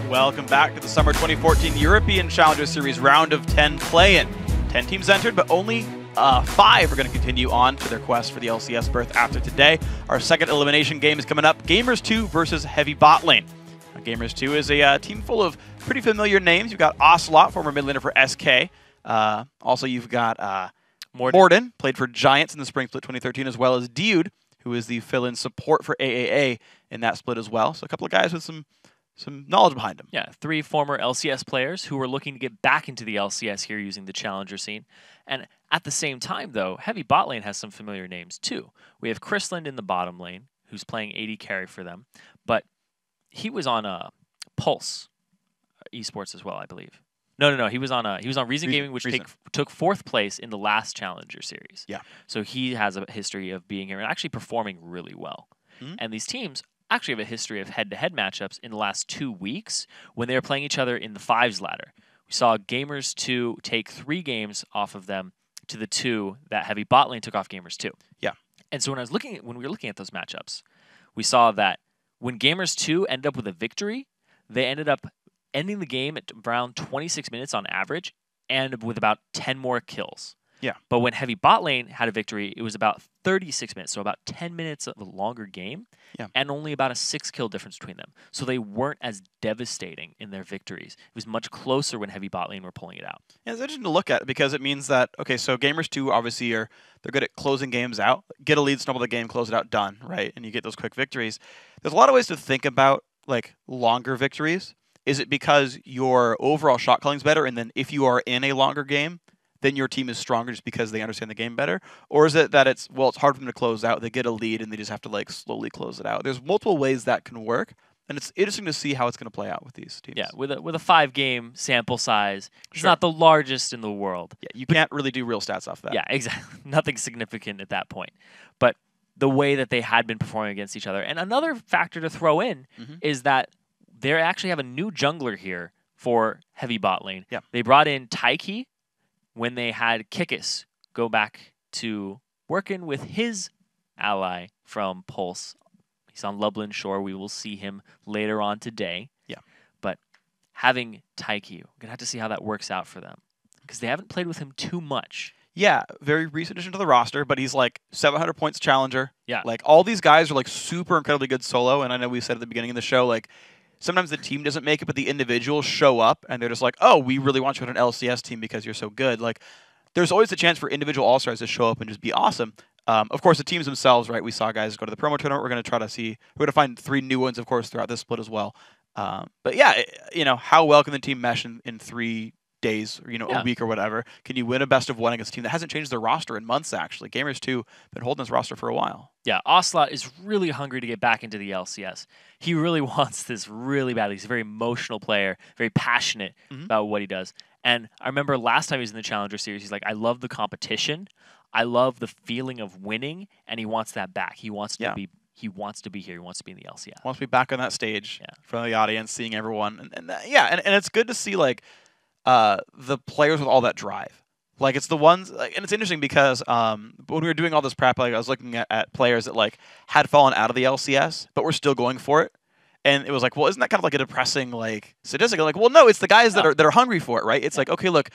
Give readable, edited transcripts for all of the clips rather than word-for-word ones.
Welcome back to the Summer 2014 European Challenger Series Round of 10 play-in. 10 teams entered, but only 5 are going to continue on to their quest for the LCS berth after today. Our second elimination game is coming up, Gamers 2 versus Heavy Bot Lane. Now, Gamers 2 is a team full of pretty familiar names. You've got Ocelot, former mid laner for SK. Also, you've got Morden, played for Giants in the Spring Split 2013, as well as Dude, who is the fill-in support for AAA in that split as well. So a couple of guys with some knowledge behind them. Yeah, 3 former LCS players who are looking to get back into the LCS here using the Challenger scene. And at the same time, though, Heavy Bot Lane has some familiar names, too. We have Chrisland in the bottom lane, who's playing AD carry for them. But he was on Pulse Esports as well, I believe. No. He was on Reason Gaming, which took 4th place in the last Challenger series. Yeah. So he has a history of being here and actually performing really well. And these teams actually have a history of head-to-head matchups in the last 2 weeks when they were playing each other in the 5s ladder. We saw Gamers 2 take 3 games off of them to the 2 that Heavy Bot Lane took off Gamers 2. Yeah. And so when we were looking at those matchups, we saw that when Gamers 2 ended up with a victory, they ended up ending the game at around 26 minutes on average and with about 10 more kills. Yeah. But when Heavy Bot Lane had a victory, it was about 36 minutes, so about 10 minutes of a longer game, and only about a 6-kill difference between them. So they weren't as devastating in their victories. It was much closer when Heavy Bot Lane were pulling it out. Yeah, it's interesting to look at because it means that, okay, so Gamers 2 obviously they're good at closing games out. Get a lead, snowball the game, close it out, done, right? And you get those quick victories. There's a lot of ways to think about like longer victories. Is it because your overall shot calling's better, and then if you are in a longer game, then your team is stronger just because they understand the game better? Or is it that it's hard for them to close out, they get a lead, and they just have to like slowly close it out? There's multiple ways that can work, and it's interesting to see how it's going to play out with these teams. Yeah, with a 5-game sample size, it's not the largest in the world. Yeah, you can't really do real stats off that. Yeah, exactly. Nothing significant at that point. But the way that they had been performing against each other. And another factor to throw in is that they actually have a new jungler here for Heavy Bot Lane. Yeah. They brought in Taiki when they had Kikis go back to working with his ally from Pulse. He's on Lublin Shore. We will see him later on today. Yeah. But having Taiki, we're going to have to see how that works out for them because they haven't played with him too much. Yeah, very recent addition to the roster, but he's like 700 points challenger. Yeah. Like all these guys are like super incredibly good solo, and I know we said at the beginning of the show, like sometimes the team doesn't make it, but the individuals show up, and they're just like, oh, we really want you on an LCS team because you're so good. Like, there's always a chance for individual all-stars to show up and just be awesome. Of course, the teams themselves, right? We saw guys go to the promo tournament. We're going to try to see. We're going to find 3 new ones, of course, throughout this split as well. But yeah, how well can the team mesh in 3 days, or, a week or whatever? Can you win a best of 1 against a team that hasn't changed their roster in months, actually? Gamers 2 been holding this roster for a while. Yeah, Ocelot is really hungry to get back into the LCS. He really wants this really badly. He's a very emotional player, very passionate about what he does. And I remember last time he was in the Challenger Series, he's like, I love the competition. I love the feeling of winning, and he wants that back. He wants to be here. He wants to be in the LCS. Wants to be back on that stage in front of the audience, seeing everyone. And it's good to see like the players with all that drive. Like, it's the ones, and it's interesting because when we were doing all this prep, like, I was looking at players that like had fallen out of the LCS, but were still going for it. And it was like, well, isn't that kind of like a depressing like statistic? Like, well, no, it's the guys that are hungry for it, right? It's like, okay, look,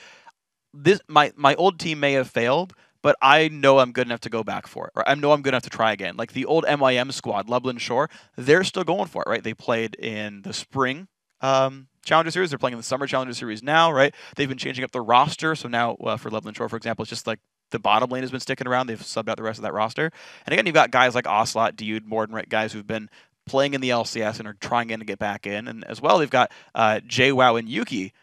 this my old team may have failed, but I know I'm good enough to go back for it. Or I know I'm good enough to try again. Like the old MIM squad, Lublin Shore, they're still going for it, right? They played in the spring Challenger Series. They're playing in the Summer Challenger Series now, right? They've been changing up the roster. So now for Lublin Shore, for example, it's just like the bottom lane has been sticking around. They've subbed out the rest of that roster. And again, you've got guys like Ocelot, Dude, Morden, right? Guys who've been playing in the LCS and are trying again to get back in. And as well, they've got JWoww and Yuki,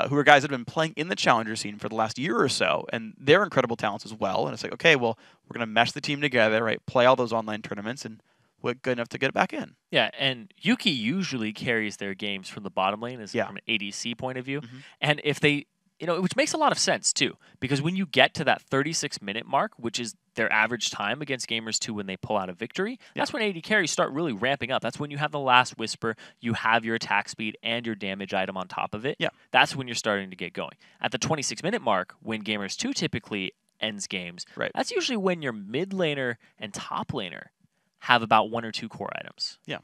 who are guys that have been playing in the Challenger scene for the last year or so. And they're incredible talents as well. And it's like, okay, well, we're going to mesh the team together, right? Play all those online tournaments and we're good enough to get it back in. Yeah, and Yuki usually carries their games from the bottom lane from an ADC point of view. And if they, which makes a lot of sense too, because when you get to that 36-minute mark, which is their average time against Gamers 2 when they pull out a victory, that's when AD carries start really ramping up. That's when you have the last whisper, you have your attack speed and your damage item on top of it. Yeah. That's when you're starting to get going. At the 26-minute mark, when Gamers 2 typically ends games, that's usually when your mid laner and top laner have about 1 or 2 core items. Yeah.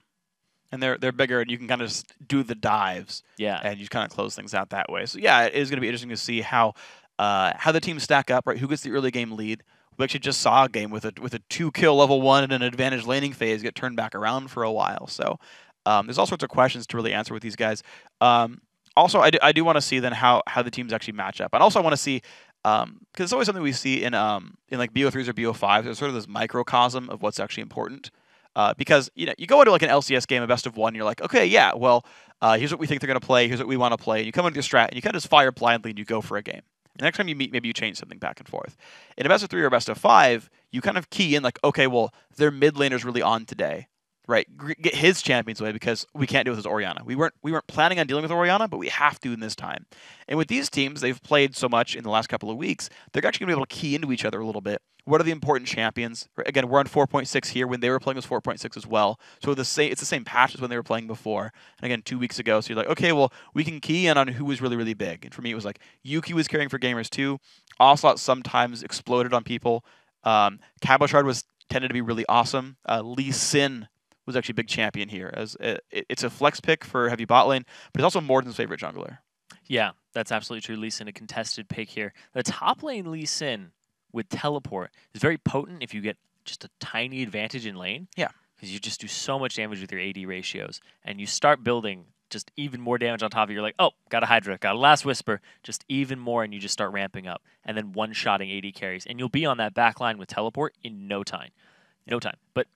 And they're bigger, and you can kind of just do the dives. Yeah. And you kind of close things out that way. So yeah, it is going to be interesting to see how the teams stack up. Right, who gets the early game lead? We actually just saw a game with a 2-kill level 1 and an advantage laning phase get turned back around for a while. So there's all sorts of questions to really answer with these guys. Also, I do want to see then how the teams actually match up, and also I want to see. Because it's always something we see in like BO3s or BO5s. There's sort of this microcosm of what's actually important. Because you go into like an LCS game, a best of one, and you're like, okay, yeah, well, here's what we think they're going to play, here's what we want to play, and you come into your strat, and you kind of just fire blindly, and you go for a game. The next time you meet, maybe you change something back and forth. In a best of 3 or a best of 5, you kind of key in like, okay, well, their mid laner's really on today, right? Get his champions away because we can't deal with his Orianna. We weren't planning on dealing with Orianna, but we have to in this time. And with these teams, they've played so much in the last couple of weeks, they're actually going to be able to key into each other a little bit. What are the important champions? Again, we're on 4.6 here. When they were playing, it was 4.6 as well. So it's the same patch as when they were playing before. And again, 2 weeks ago. So you're like, okay, well, we can key in on who was really, really big. And for me, it was like Yuki was carrying for Gamers 2. Ocelot sometimes exploded on people. Cabochard was tended to be really awesome. Lee Sin was actually a big champion here. As it's a flex pick for heavy bot lane, but it's also Morden's favorite jungler. Yeah, that's absolutely true. Lee Sin, a contested pick here. The top lane Lee Sin with teleport is very potent if you get just a tiny advantage in lane. Yeah. Because you just do so much damage with your AD ratios. And you start building just even more damage on top of it. You're like, oh, got a Hydra, got a Last Whisper, just even more, and you just start ramping up. And then one-shotting AD carries. And you'll be on that back line with teleport in no time. No time. But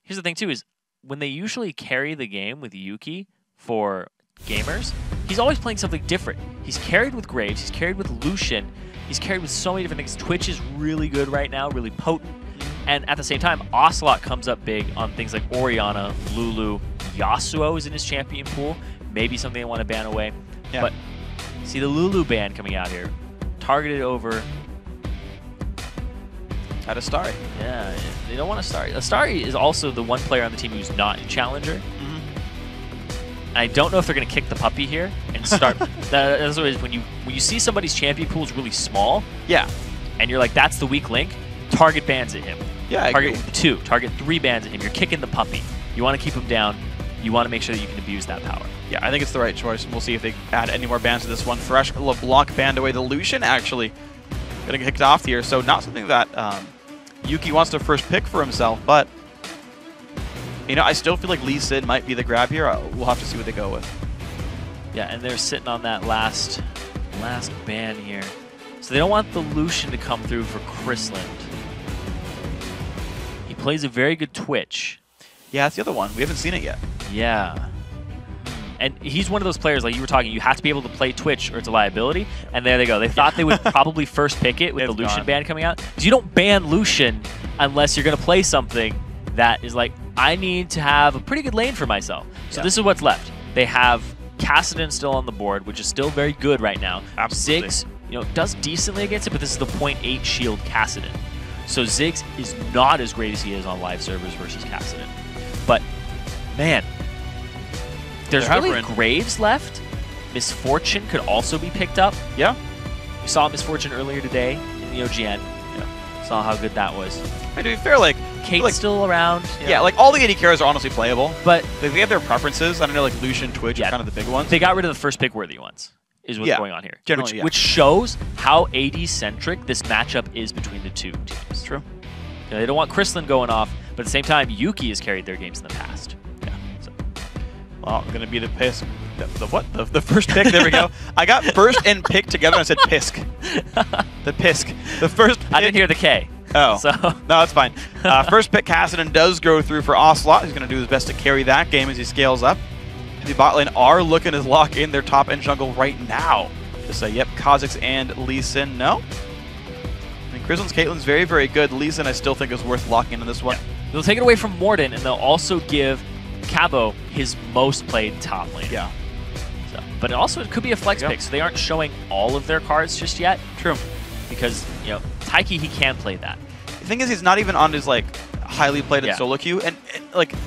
here's the thing, too, is when they usually carry the game with Yuki for gamers, he's always playing something different. He's carried with Graves, he's carried with Lucian, he's carried with so many different things. Twitch is really good right now, really potent. And at the same time, Ocelot comes up big on things like Orianna, Lulu, Yasuo is in his champion pool. Maybe something I want to ban away. Yeah. But see the Lulu ban coming out here. Targeted over at Astari. Yeah, they don't want Astari. Astari is also the one player on the team who's not in Challenger. I don't know if they're going to kick the puppy here and start. That's what it is. When you see somebody's champion pool is really small, yeah, and you're like, that's the weak link. Target bans at him. Yeah, I target agree. 2, target 3 bans at him. You're kicking the puppy. You want to keep him down. You want to make sure that you can abuse that power. Yeah, I think it's the right choice. We'll see if they add any more bans to this one. Fresh LeBlanc banned away the Lucian, actually getting kicked off here. So not something that Yuki wants to first pick for himself, but I still feel like Lee Sin might be the grab here. We'll have to see what they go with. Yeah, and they're sitting on that last ban here. So they don't want the Lucian to come through for Chrisland. He plays a very good Twitch. Yeah, that's the other one. We haven't seen it yet. Yeah. And he's one of those players, like you were talking, you have to be able to play Twitch or it's a liability. And there they go. They thought they would probably first pick it with the Lucian ban coming out. Because you don't ban Lucian unless you're going to play something that is like, I need to have a pretty good lane for myself. So this is what's left. They have Kassadin still on the board, which is still very good right now. Absolutely. Ziggs, does decently against it, but this is the 0.8 shield Kassadin. So Ziggs is not as great as he is on live servers versus Kassadin. But, man, there's really Graves left. Misfortune could also be picked up. Yeah. We saw Misfortune earlier today in the OGN. Yeah. Saw how good that was. To be fair, Kate's still around. Yeah, all the AD carries are honestly playable. But they have their preferences. I don't know, like Lucian, Twitch are kind of the big ones. They got rid of the first pick worthy ones, is what's going on here. Generally, which shows how AD-centric this matchup is between the two teams. True. They don't want Chrisland going off, but at the same time, Yuki has carried their games in the past. Yeah. So. Well, going to be the Pisk. The what? The first pick. There we go. I got first and pick together and I said Pisk. The Pisk. The first pick. I didn't hear the K. Oh. So. No, that's fine. First pick Kassadin does go through for Ocelot. He's going to do his best to carry that game as he scales up. The bot lane are looking to lock in their top end jungle right now. To say, yep, Kha'Zix and Lee Sin, no. I mean, Chrisland's Caitlyn's very, very good. Lee Sin I still think is worth locking into this one. Yeah. They'll take it away from Morden, and they'll also give Cabo his most played top lane. Yeah. So, but it could be a flex pick, so they aren't showing all of their cards just yet. True. Because, Taiki, he can play that. The thing is, he's not even on his, highly played in solo queue. And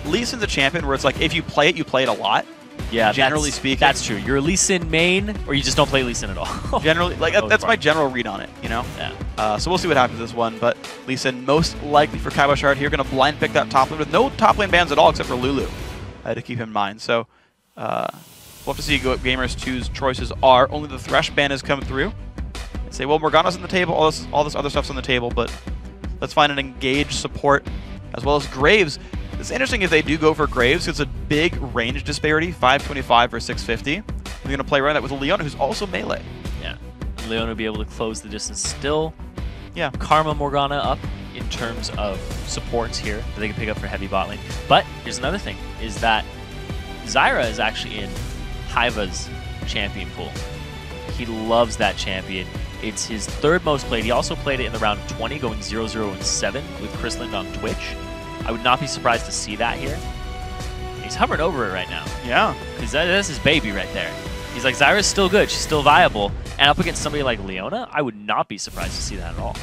Lee Sin's a champion where it's like, if you play it a lot. Yeah, generally speaking. That's true. You're a Lee Sin main, or you just don't play Lee Sin at all. Generally, that's my general read on it, Yeah. So we'll see what happens this one. But Lee Sin most likely for Cabochard here, going to blind pick that top lane with no top lane bans at all except for Lulu. to keep in mind. So we'll have to see what Gamers 2's choices are. Only the Thresh ban has come through. And say, well, Morgana's on the table, all this other stuff's on the table, but let's find an engaged support as well as Graves. It's interesting if they do go for Graves. It's a big range disparity, 525 or 650. They're going to play around that with Leona, who's also melee. Yeah. Leona will be able to close the distance still. Yeah. Karma Morgana up in terms of supports here that they can pick up for heavy bot lane. But here's another thing, is that Zyra is actually in Haiva's champion pool. He loves that champion. It's his third most played. He also played it in the round of 20, going 0-0-7 with Chrisland on Twitch. I would not be surprised to see that here. He's hovering over it right now. Yeah. Because that's his baby right there. He's like, Zyra's still good. She's still viable. And up against somebody like Leona, I would not be surprised to see that at all.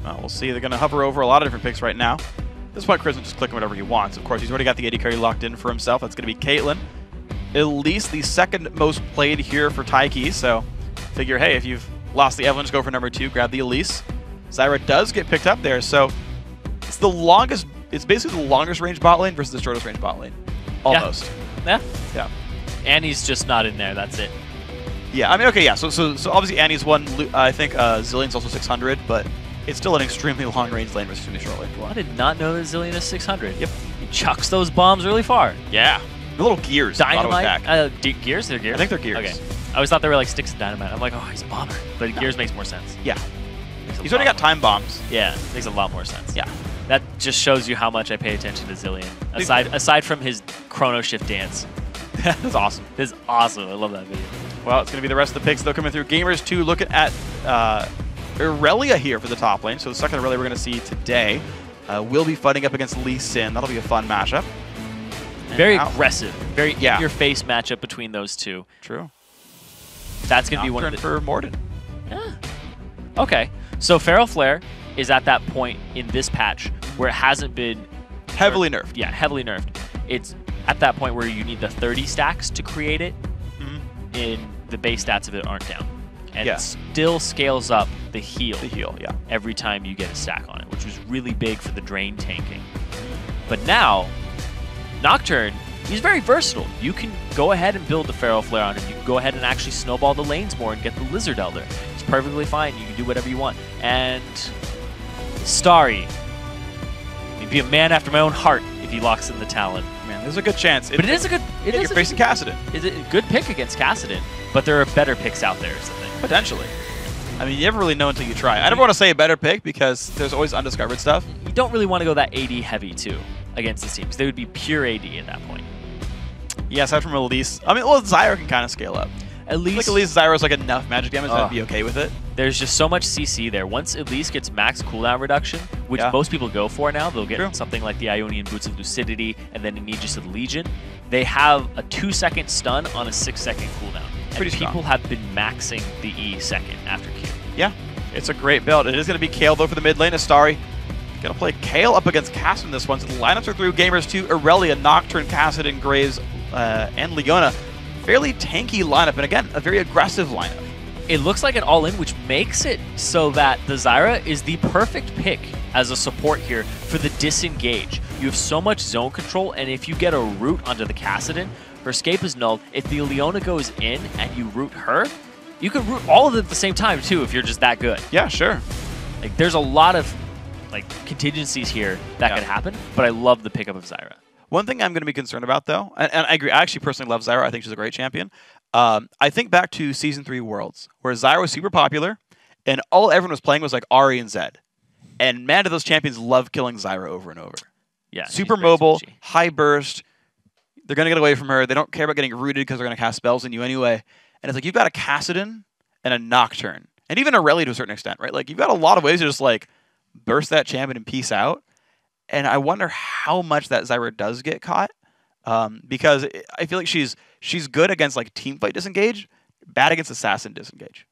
Well, we'll see. They're going to hover over a lot of different picks right now. At this point, Chris is just clicking whatever he wants. Of course, he's already got the AD carry locked in for himself. That's going to be Caitlyn. At least the second most played here for Taiki. So figure, hey, if you've lost the Evelyn, just go for number 2, grab the Elise. Zyra does get picked up there. So it's the longest, it's basically the longest range bot lane versus the shortest range bot lane. Almost. Yeah. Yeah. Annie's just not in there. That's it. Yeah, I mean, okay, yeah. So obviously Annie's one. I think Zillion's also 600, but it's still an extremely long range lane versus extremely short range one. I did not know that Zillion is 600. Yep. He chucks those bombs really far. Yeah. The little gears. Dynamite. Gears? They're gears? I think they're gears. Okay. I always thought they were like sticks of dynamite. I'm like, oh, he's a bomber. But gears makes more sense. Yeah. He's already got time bombs. Yeah, makes a lot more sense. Yeah. That just shows you how much I pay attention to Zillion. Aside from his Chrono Shift dance. That's awesome. This is awesome. I love that video. Well, it's going to be the rest of the picks that are coming through. Gamers 2 looking at Irelia here for the top lane. So the second Irelia we're going to see today will be fighting up against Lee Sin. That'll be a fun matchup. Very aggressive. Very yeah. in-your-face matchup between those two. True. That's going to be one of the... for Morden. Yeah. Okay. So Feral Flare is at that point in this patch where it hasn't been... Heavily nerfed. Yeah, heavily nerfed. It's at that point where you need the 30 stacks to create it, and the base stats of it aren't down. And it still scales up the heal. Yeah. Every time you get a stack on it, which was really big for the drain tanking. But now, Nocturne, he's very versatile. You can go ahead and build the Feral Flare on him. You can go ahead and actually snowball the lanes more and get the Lizard Elder. It's perfectly fine. You can do whatever you want. And Starry, he'd be a man after my own heart if he locks in the Talon. Man, there's a good chance. But it is a good... You're facing Kassadin. Is it a good pick against Kassadin? But there are better picks out there, is the thing. Potentially. I mean, you never really know until you try. I never want to say a better pick because there's always undiscovered stuff. You don't really want to go that AD heavy, too, against this team, because they would be pure AD at that point. Yeah, aside from Elise. I mean, well, Zyra can kind of scale up. Elise, Zyra's like enough magic damage that I'd be okay with it. There's just so much CC there. Once Elise gets max cooldown reduction, which most people go for now, they'll get something like the Ionian Boots of Lucidity and then an Aegis of Legion. They have a 2-second stun on a 6-second cooldown. And people have been maxing the E second after Q. Yeah, it's a great build. It is going to be Kayle, though, for the mid lane. Astari going to play Kayle up against Kassadin this one. So the lineups are through. Gamers 2, Irelia, Nocturne, Kassadin, Graves, and Leona. Fairly tanky lineup, and again, a very aggressive lineup. It looks like an all-in, which makes it so that the Zyra is the perfect pick as a support here for the disengage. You have so much zone control, and if you get a root onto the Kassadin, her escape is nulled. If the Leona goes in and you root her, you can root all of them at the same time, too, if you're just that good. Yeah, sure. Like, there's a lot of contingencies here that could happen, but I love the pickup of Zyra. One thing I'm going to be concerned about, though, and I agree, I actually personally love Zyra. I think she's a great champion. I think back to Season 3 Worlds, where Zyra was super popular, and all everyone was playing was like Ahri and Zed. And man, do those champions love killing Zyra over and over. Yeah, super mobile, high burst. They're going to get away from her. They don't care about getting rooted because they're going to cast spells on you anyway. And it's like, you've got a Kassadin and a Nocturne. And even a Irelia to a certain extent, right? Like, you've got a lot of ways to just, like, burst that champion and peace out. And I wonder how much that Zyra does get caught. Because I feel like she's good against, like, teamfight disengage, bad against assassin disengage.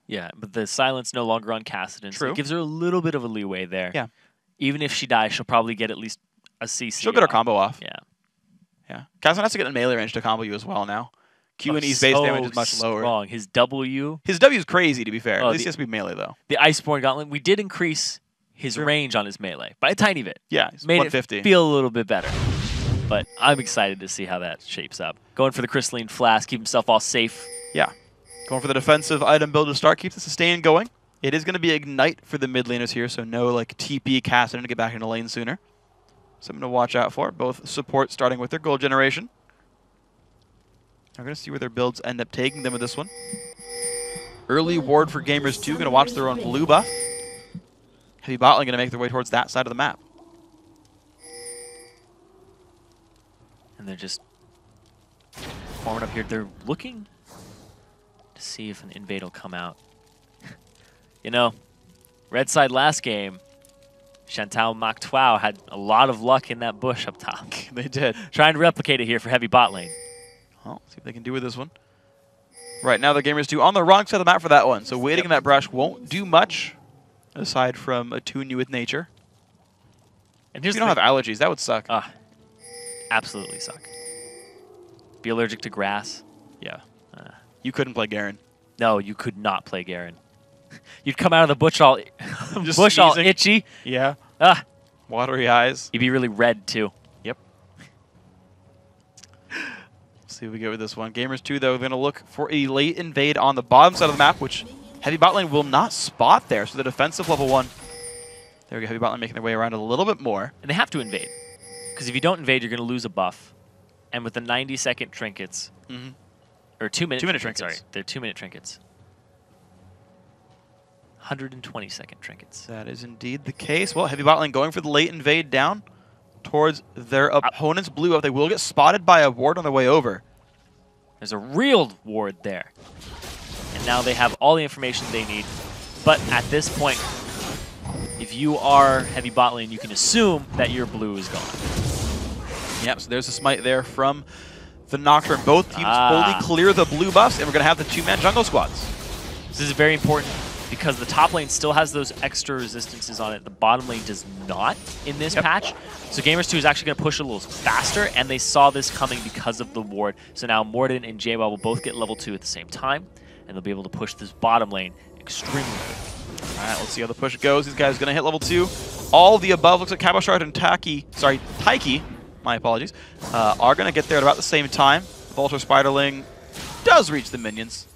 Yeah, but the silence no longer on Kassadin. True. So it gives her a little bit of a leeway there. Yeah. Even if she dies, she'll probably get at least a CC. She'll get her combo off. Yeah. Yeah. Kassadin has to get in melee range to combo you as well now. Q and E's base damage is much lower. His W. His W is crazy, to be fair. At least he has to be melee, though. The Iceborne Gauntlet, we did increase his range on his melee by a tiny bit. Yeah, he's made 150. It feel a little bit better. but I'm excited to see how that shapes up. Going for the crystalline flask, keep himself all safe. Yeah. Going for the defensive item build to start, keeps the sustain going. It is going to be Ignite for the mid laners here, so no like TP cast in to get back into lane sooner. Something to watch out for. Both support starting with their gold generation. We're going to see where their builds end up taking them with this one. Early ward for Gamers 2, going to watch their own blue buff. Heavy bot lane going to make their way towards that side of the map. And they're just forming up here. They're looking to see if an invade will come out. You know, red side last game, Chantal Mactwao had a lot of luck in that bush up top. They did. Trying to replicate it here for heavy bot lane. Well, see what they can do with this one. Right now, the Gamers 2 on the wrong side of the map for that one. So waiting in that brush won't do much, aside from attune you with nature. And here's you don't have allergies. That would suck. Absolutely suck. Be allergic to grass. Yeah. You couldn't play Garen. No, you could not play Garen. You'd come out of the bush all Just all itchy. Yeah. Watery eyes. You'd be really red too. Yep. See what we get with this one. Gamers 2, though, going to look for a late invade on the bottom side of the map, which heavy bot lane will not spot there. So the defensive level 1. There we go. Heavy bot lane making their way around a little bit more. And they have to invade. Because if you don't invade, you're going to lose a buff. And with the 90-second trinkets, or 2-minute trinkets, sorry, they're 2-minute trinkets. 120-second trinkets. That is indeed the case. Well, heavy bot lane going for the late invade down towards their opponent's blue up. They will get spotted by a ward on their way over. There's a real ward there. And now they have all the information they need. But at this point, if you are heavy bot lane, you can assume that your blue is gone. Yep, so there's a smite there from the Nocturne. Both teams fully clear the blue buffs, and we're going to have the 2-man jungle squads. This is very important because the top lane still has those extra resistances on it. The bottom lane does not in this patch. So Gamers 2 is actually going to push a little faster, and they saw this coming because of the ward. So now Morden and JWoww will both get level 2 at the same time, and they'll be able to push this bottom lane extremely quick. All right, let's see how the push goes. These guys are going to hit level 2. All the above looks like Cabochard and Taiki, my apologies, are going to get there at about the same time. Vulture Spiderling does reach the minions.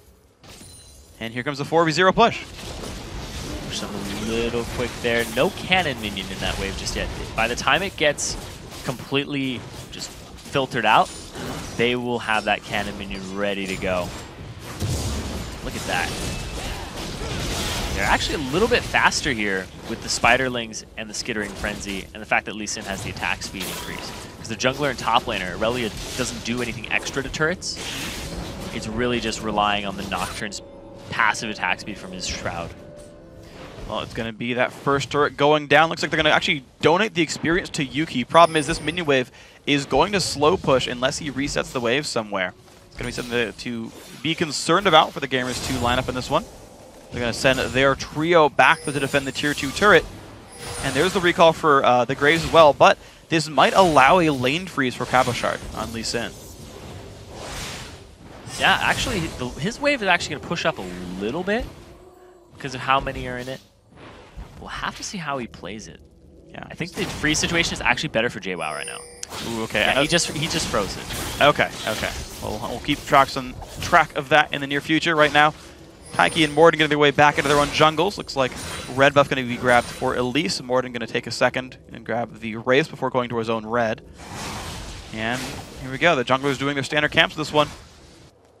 And here comes the 4v0 push. Push them a little quick there. No cannon minion in that wave just yet. By the time it gets completely just filtered out, they will have that cannon minion ready to go. Look at that. They're actually a little bit faster here with the Spiderlings and the Skittering Frenzy, and the fact that Lee Sin has the attack speed increase. Because the jungler and top laner, Aurelia doesn't do anything extra to turrets. It's really just relying on the Nocturne's passive attack speed from his Shroud. Well, it's going to be that first turret going down. Looks like they're going to actually donate the experience to Yuki. Problem is this minion wave is going to slow push unless he resets the wave somewhere. It's going to be something to be concerned about for the Gamers 2 lineup in this one. They're going to send their trio back to defend the tier 2 turret. And there's the recall for the Graves as well, but this might allow a lane freeze for Cabochard on Lee Sin. Yeah, actually, his wave is actually going to push up a little bit because of how many are in it. We'll have to see how he plays it. Yeah, I think the freeze situation is actually better for JWoww right now. Ooh, okay. Yeah, he just froze it. Okay, okay. Well, we'll keep track of that in the near future. Right now, Taiki and Morden getting their way back into their own jungles. Looks like red buff going to be grabbed for Elise. Morden going to take a second and grab the Wraiths before going to his own red. And here we go. The junglers doing their standard camps this one.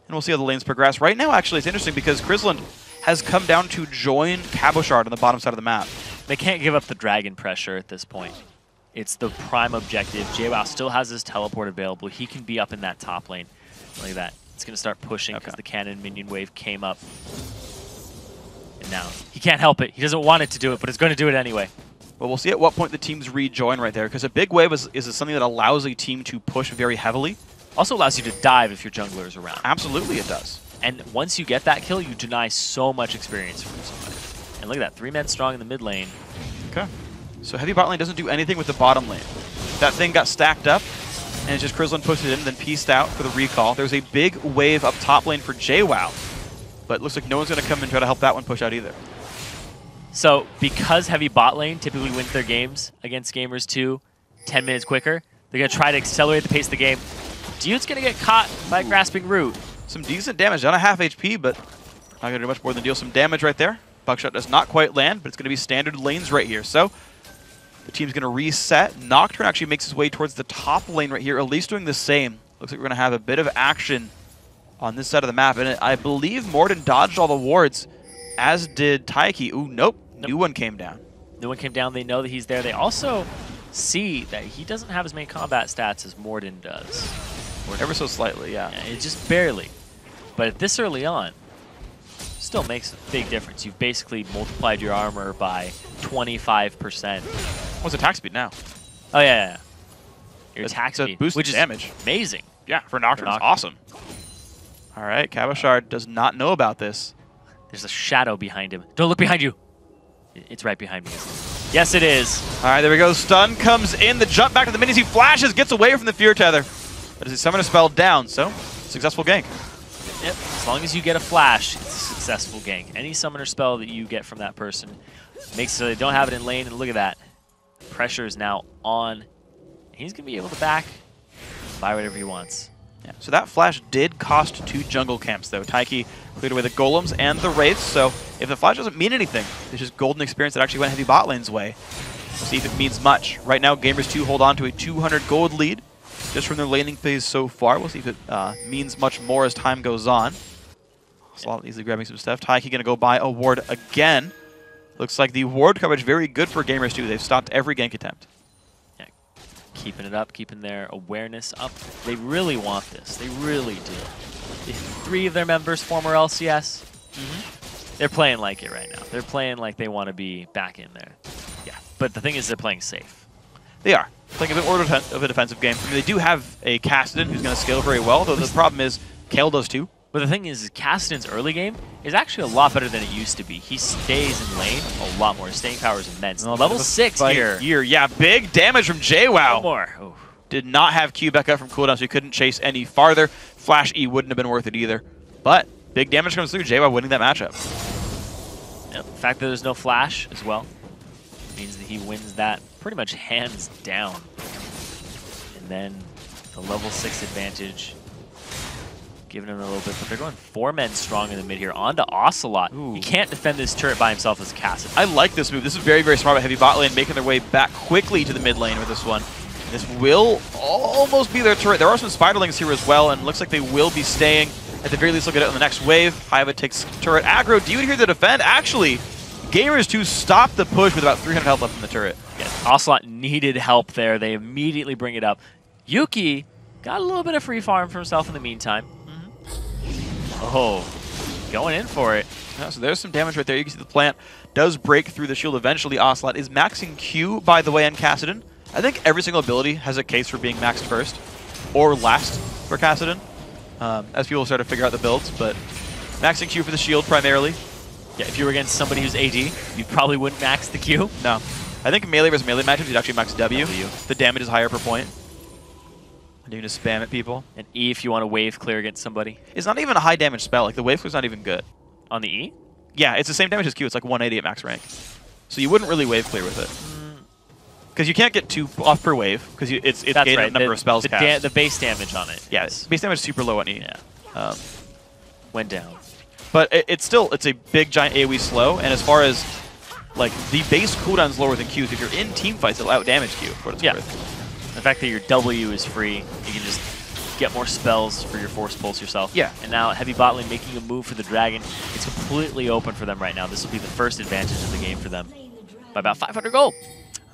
And we'll see how the lanes progress. Right now, actually, it's interesting because Chrisland has come down to join Cabochard on the bottom side of the map. They can't give up the dragon pressure at this point. It's the prime objective. JWoww still has his teleport available. He can be up in that top lane. Look at that. It's going to start pushing because the cannon minion wave came up. And now he can't help it. He doesn't want it to do it, but it's going to do it anyway. Well, we'll see at what point the teams rejoin right there, because a big wave is something that allows a team to push very heavily. Also allows you to dive if your jungler is around. Absolutely it does. And once you get that kill, you deny so much experience from somebody. And look at that, 3 men strong in the mid lane. Okay. So heavy bot lane doesn't do anything with the bottom lane. That thing got stacked up, and it's just Chrisland pushed it in, then pieced out for the recall. There's a big wave up top lane for JWoww, but it looks like no one's going to come and try to help that one push out either. So because heavy bot lane typically wins their games against Gamers 2 10 minutes quicker, They're going to try to accelerate the pace of the game. Dude's going to get caught by Grasping Root. Some decent damage, down a half HP, but not going to do much more than deal some damage right there. Buckshot does not quite land, but it's going to be standard lanes right here. So the team's going to reset. Nocturne actually makes his way towards the top lane right here, at least doing the same. Looks like we're going to have a bit of action on this side of the map. And I believe Morden dodged all the wards, as did Taiki. Ooh, nope. New one came down. New one came down. They know that he's there. They also see that he doesn't have as many combat stats as Morden does. Ever so slightly, yeah. It's just barely. But at this early on, still makes a big difference. You've basically multiplied your armor by 25%. What's attack speed now? Oh, yeah. Your attack speed, which is damage. Amazing. Yeah, for Nocturne, it's awesome. All right, Cabochard does not know about this. There's a shadow behind him. Don't look behind you. It's right behind me. Yes, it is. All right, there we go. Stun comes in. The jump back to the minis. He flashes, gets away from the Fear Tether. But as he summon a spell down, so successful gank. Yep, as long as you get a flash, it's a successful gank. Any summoner spell that you get from that person makes so they don't have it in lane, and look at that. Pressure is now on. He's going to be able to buy whatever he wants. Yeah, so that flash did cost 2 jungle camps, though. Taiki cleared away the golems and the wraiths, so if the flash doesn't mean anything, it's just golden experience that actually went heavy bot lane's way. We'll see if it means much. Right now, Gamers2 hold on to a 200 gold lead just from their laning phase so far. We'll see if it means much more as time goes on. Slot easily grabbing some stuff. Taiki going to go buy a ward again. Looks like the ward coverage very good for Gamers2. They've stopped every gank attempt. Yeah, keeping it up, keeping their awareness up. They really want this. They really do. 3 of their members, former LCS, they're playing like it right now. They're playing like they want to be back in there. Yeah, but the thing is they're playing safe. They are. Playing a bit more of a defensive game. I mean, they do have a Kassadin who's going to scale very well, though the problem is Kale does too. But the thing is Kassadin's early game is actually a lot better than it used to be. He stays in lane a lot more. His staying power is immense. Level 6 here. Yeah, big damage from JWoww. One more. Ooh. Did not have Q back up from cooldown, so he couldn't chase any farther. Flash E wouldn't have been worth it either. But big damage comes through. JWoww winning that matchup. Yep. The fact that there's no flash as well means that he wins that pretty much hands down. And then the level 6 advantage, giving him a little bit, but they're going 4 men strong in the mid here. On to Ocelot. Ooh. He can't defend this turret by himself as Kassadin. I like this move. This is very, very smart by heavy bot lane, making their way back quickly to the mid lane with this one. This will almost be their turret. There are some spiderlings here as well, and looks like they will be staying. At the very least, look at it on the next wave. Haiba takes turret aggro. Do you here to defend? Actually, Gamers2 stopped the push with about 300 health left in the turret. Yeah, Ocelot needed help there. They immediately bring it up. Yuki got a little bit of free farm for himself in the meantime. Oh, going in for it. Yeah, so there's some damage right there. You can see the plant does break through the shield eventually. Ocelot is maxing Q, by the way, on Kassadin. I think every single ability has a case for being maxed first or last for Kassadin, as people start to figure out the builds, but maxing Q for the shield primarily. Yeah, if you were against somebody who's AD, you probably wouldn't max the Q. No. I think melee versus melee matchups, you'd actually max W. The damage is higher per point. And you can just spam at people. And E if you want to wave clear against somebody. It's not even a high damage spell. Like, the wave clear's not even good. On the E? Yeah, it's the same damage as Q. It's like 180 at max rank. So you wouldn't really wave clear with it. Because you can't get 2 off per wave, because it's gated right. Number of spells cast. The base damage on it. Yes, base damage is super low on E. Yeah. Went down. But it's a big giant AoE slow, and as far as like the base cooldown is lower than Q's. If you're in team fights, it'll out damage Q. For what it's worth. The fact that your W is free, you can just get more spells for your Force Pulse yourself. Yeah. And now heavy bot lane making a move for the dragon. It's completely open for them right now. This will be the first advantage of the game for them by about 500 gold.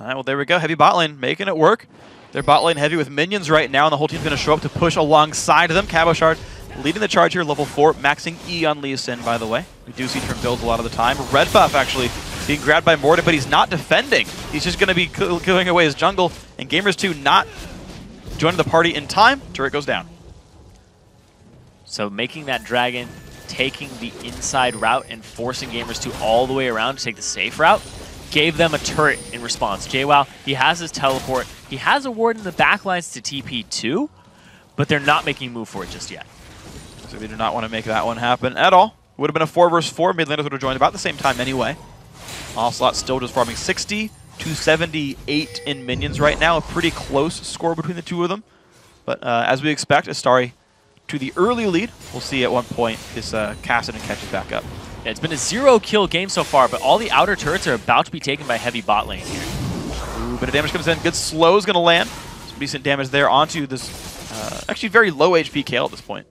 All right, well, there we go. Heavy bot lane making it work. They're bot lane heavy with minions right now, and the whole team's going to show up to push alongside them. Cabochard leading the charge here, level 4, maxing E on Lee Sin, by the way. We do see different builds a lot of the time. Red buff, actually, being grabbed by Morden, but he's not defending. He's just going to be killing away his jungle, and Gamers2 not joining the party in time. Turret goes down. So making that dragon, taking the inside route, and forcing Gamers2 all the way around to take the safe route, gave them a turret in response. JWoww, he has his teleport. He has a ward in the backlines to TP too, but they're not making a move for it just yet. So they do not want to make that one happen at all. Would have been a 4 versus 4. Mid laners would have joined about the same time anyway. Ocelot still just farming 60. 278 in minions right now. A pretty close score between the two of them. But as we expect, Astari to the early lead. We'll see at one point this Kassadin catches back up. Yeah, it's been a 0-kill game so far, but all the outer turrets are about to be taken by heavy bot lane here. Ooh, bit of damage comes in. Good slow is going to land. Some decent damage there onto this actually very low HP Kale at this point.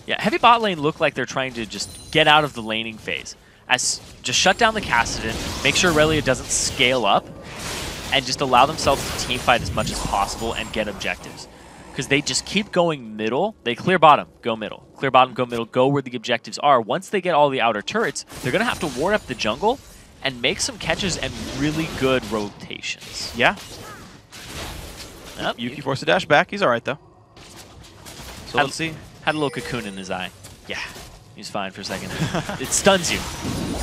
Yeah, heavy bot lane look like they're trying to just get out of the laning phase. Just shut down the Kassadin, make sure Aurelia doesn't scale up, and just allow themselves to teamfight as much as possible and get objectives. Because they just keep going middle. They clear bottom, go middle. Clear bottom, go middle, go where the objectives are. Once they get all the outer turrets, they're going to have to ward up the jungle and make some catches and really good rotations. Yeah. Yep, Yuki forced a dash back. He's all right, though. So let's see. Had a little cocoon in his eye. Yeah, he's fine for a second. It stuns you.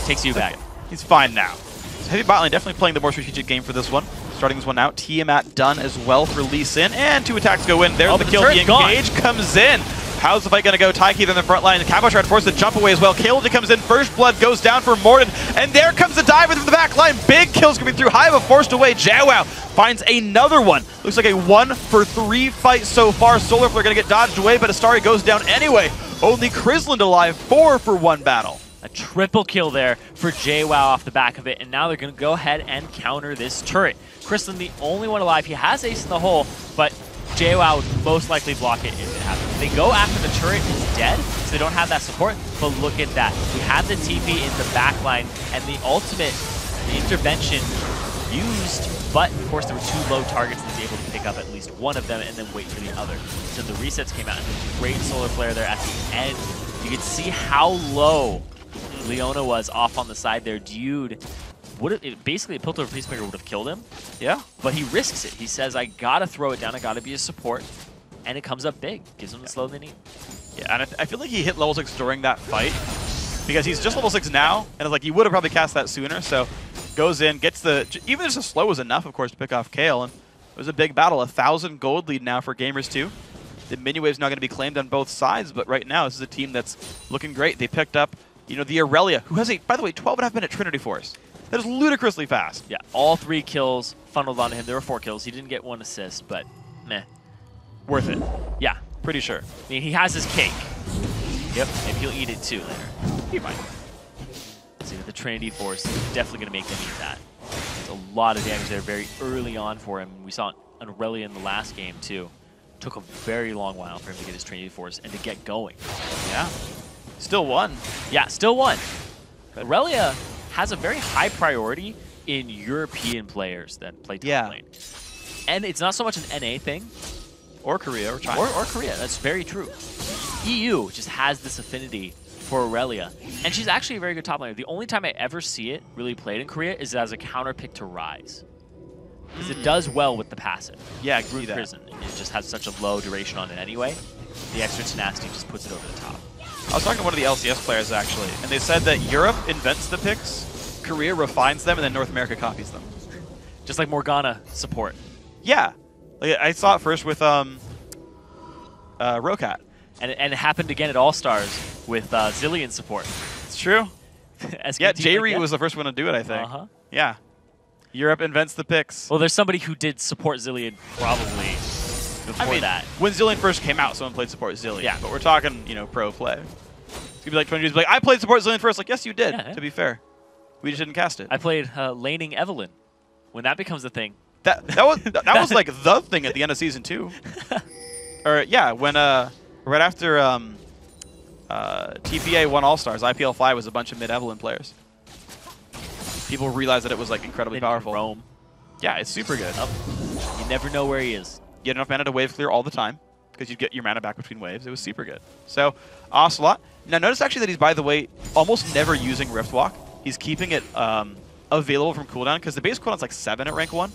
Takes you back. He's fine now. So heavy bot lane definitely playing the more strategic game for this one. Starting this one out, Tiamat done as well for Lee Sin, and 2 attacks go in. There's the kill. The engage comes in. How's the fight going to go? Taiki in the front line. Cabo tried to force the jump away as well. Kael'J comes in. First blood goes down for Morden, and there comes the dive from the back line. Big kills coming through. Haiba forced away. Jawao finds another one. Looks like a 1-for-3 fight so far. Solar Flare going to get dodged away, but Astari goes down anyway. Only Krisland alive. 4-for-1 battle. A triple kill there for JWoww off the back of it, and now they're going to go ahead and counter this turret. Krisland, the only one alive. He has ace in the hole, but JWoww would most likely block it if it happens. They go after the turret is dead, so they don't have that support, but look at that. We have the TP in the back line, and the ultimate intervention used, but of course there were 2 low targets, and he was able to pick up at least one of them and then wait for the other. So the resets came out, and a great solar flare there at the end. You can see how low Leona was off on the side there. Dude, basically a Piltover Peacemaker would have killed him. Yeah. But he risks it. He says, I gotta throw it down, I gotta be a support. And it comes up big. Gives them the slow they need. Yeah, and I feel like he hit level 6 during that fight. Because he's just level 6 now, and it's like he would have probably cast that sooner, so goes in, gets the... Even just a slow was enough, of course, to pick off Kale, and it was a big battle. 1,000 gold lead now for Gamers 2. The mini wave's not going to be claimed on both sides, but right now this is a team that's looking great. They picked up, you know, the Aurelia, who has a, by the way, 12.5-minute Trinity Force. That is ludicrously fast. Yeah, all 3 kills funneled onto him. There were 4 kills. He didn't get 1 assist, but meh. Worth it. Yeah. Pretty sure. I mean, he has his cake. Yep, and he'll eat it too later. He might. See, with the Trinity Force, definitely going to make them eat that. There's a lot of damage there very early on for him. We saw an Aurelia in the last game too. Took a very long while for him to get his Trinity Force and to get going. Yeah. Still won. Yeah, still won. Aurelia has a very high priority in European players that play top lane. And it's not so much an NA thing. Or Korea or China. Or Korea, that's very true. EU just has this affinity for Aurelia. And she's actually a very good top laner. The only time I ever see it really played in Korea is as a counter pick to Ryze. Because it does well with the passive. Yeah, I can see that. Prison. It just has such a low duration on it anyway. The extra tenacity just puts it over the top. I was talking to one of the LCS players, actually, and they said that Europe invents the picks, Korea refines them, and then North America copies them. Just like Morgana support. Yeah. Like, I saw it first with Rokat. And it happened again at All-Stars with Zillion support. It's true. Yeah, J-Reed was the first one to do it, I think. Uh-huh. Yeah. Europe invents the picks. Well, there's somebody who did support Zillion probably before that. When Zillion first came out, someone played support Zillion. Yeah. But we're talking, you know, pro play. It's going to be like 20 years, like, I played support Zillion first. Like, yes, you did, to be fair. We just didn't cast it. I played laning Evelyn. When that becomes a thing. That was like the thing at the end of Season 2. Or, yeah, when, right after TPA won All-Stars, IPL 5 was a bunch of mid-Evelyn players. People realized that it was like incredibly powerful. Roam. Yeah, it's super good. You never know where he is. You get enough mana to wave clear all the time because you get your mana back between waves. It was super good. So, Ocelot. Now, notice actually that he's, by the way, almost never using Rift Walk. He's keeping it available from cooldown because the base cooldown's like 7 at rank 1.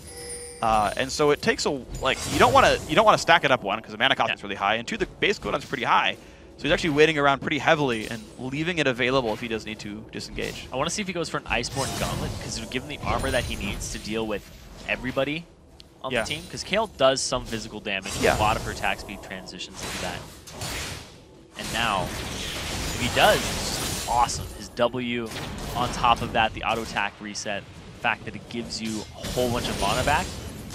And so it takes a you don't want to stack it up, 1 because the mana cost is really high, and 2, the base cooldown's pretty high. So he's actually waiting around pretty heavily and leaving it available if he does need to disengage. I want to see if he goes for an Iceborne Gauntlet, because given the armor that he needs to deal with everybody on the team, because Kale does some physical damage. A lot of her attack speed transitions into that. And now, if he does, it's just awesome. His W on top of that, the auto attack reset. fact that it gives you a whole bunch of mana back,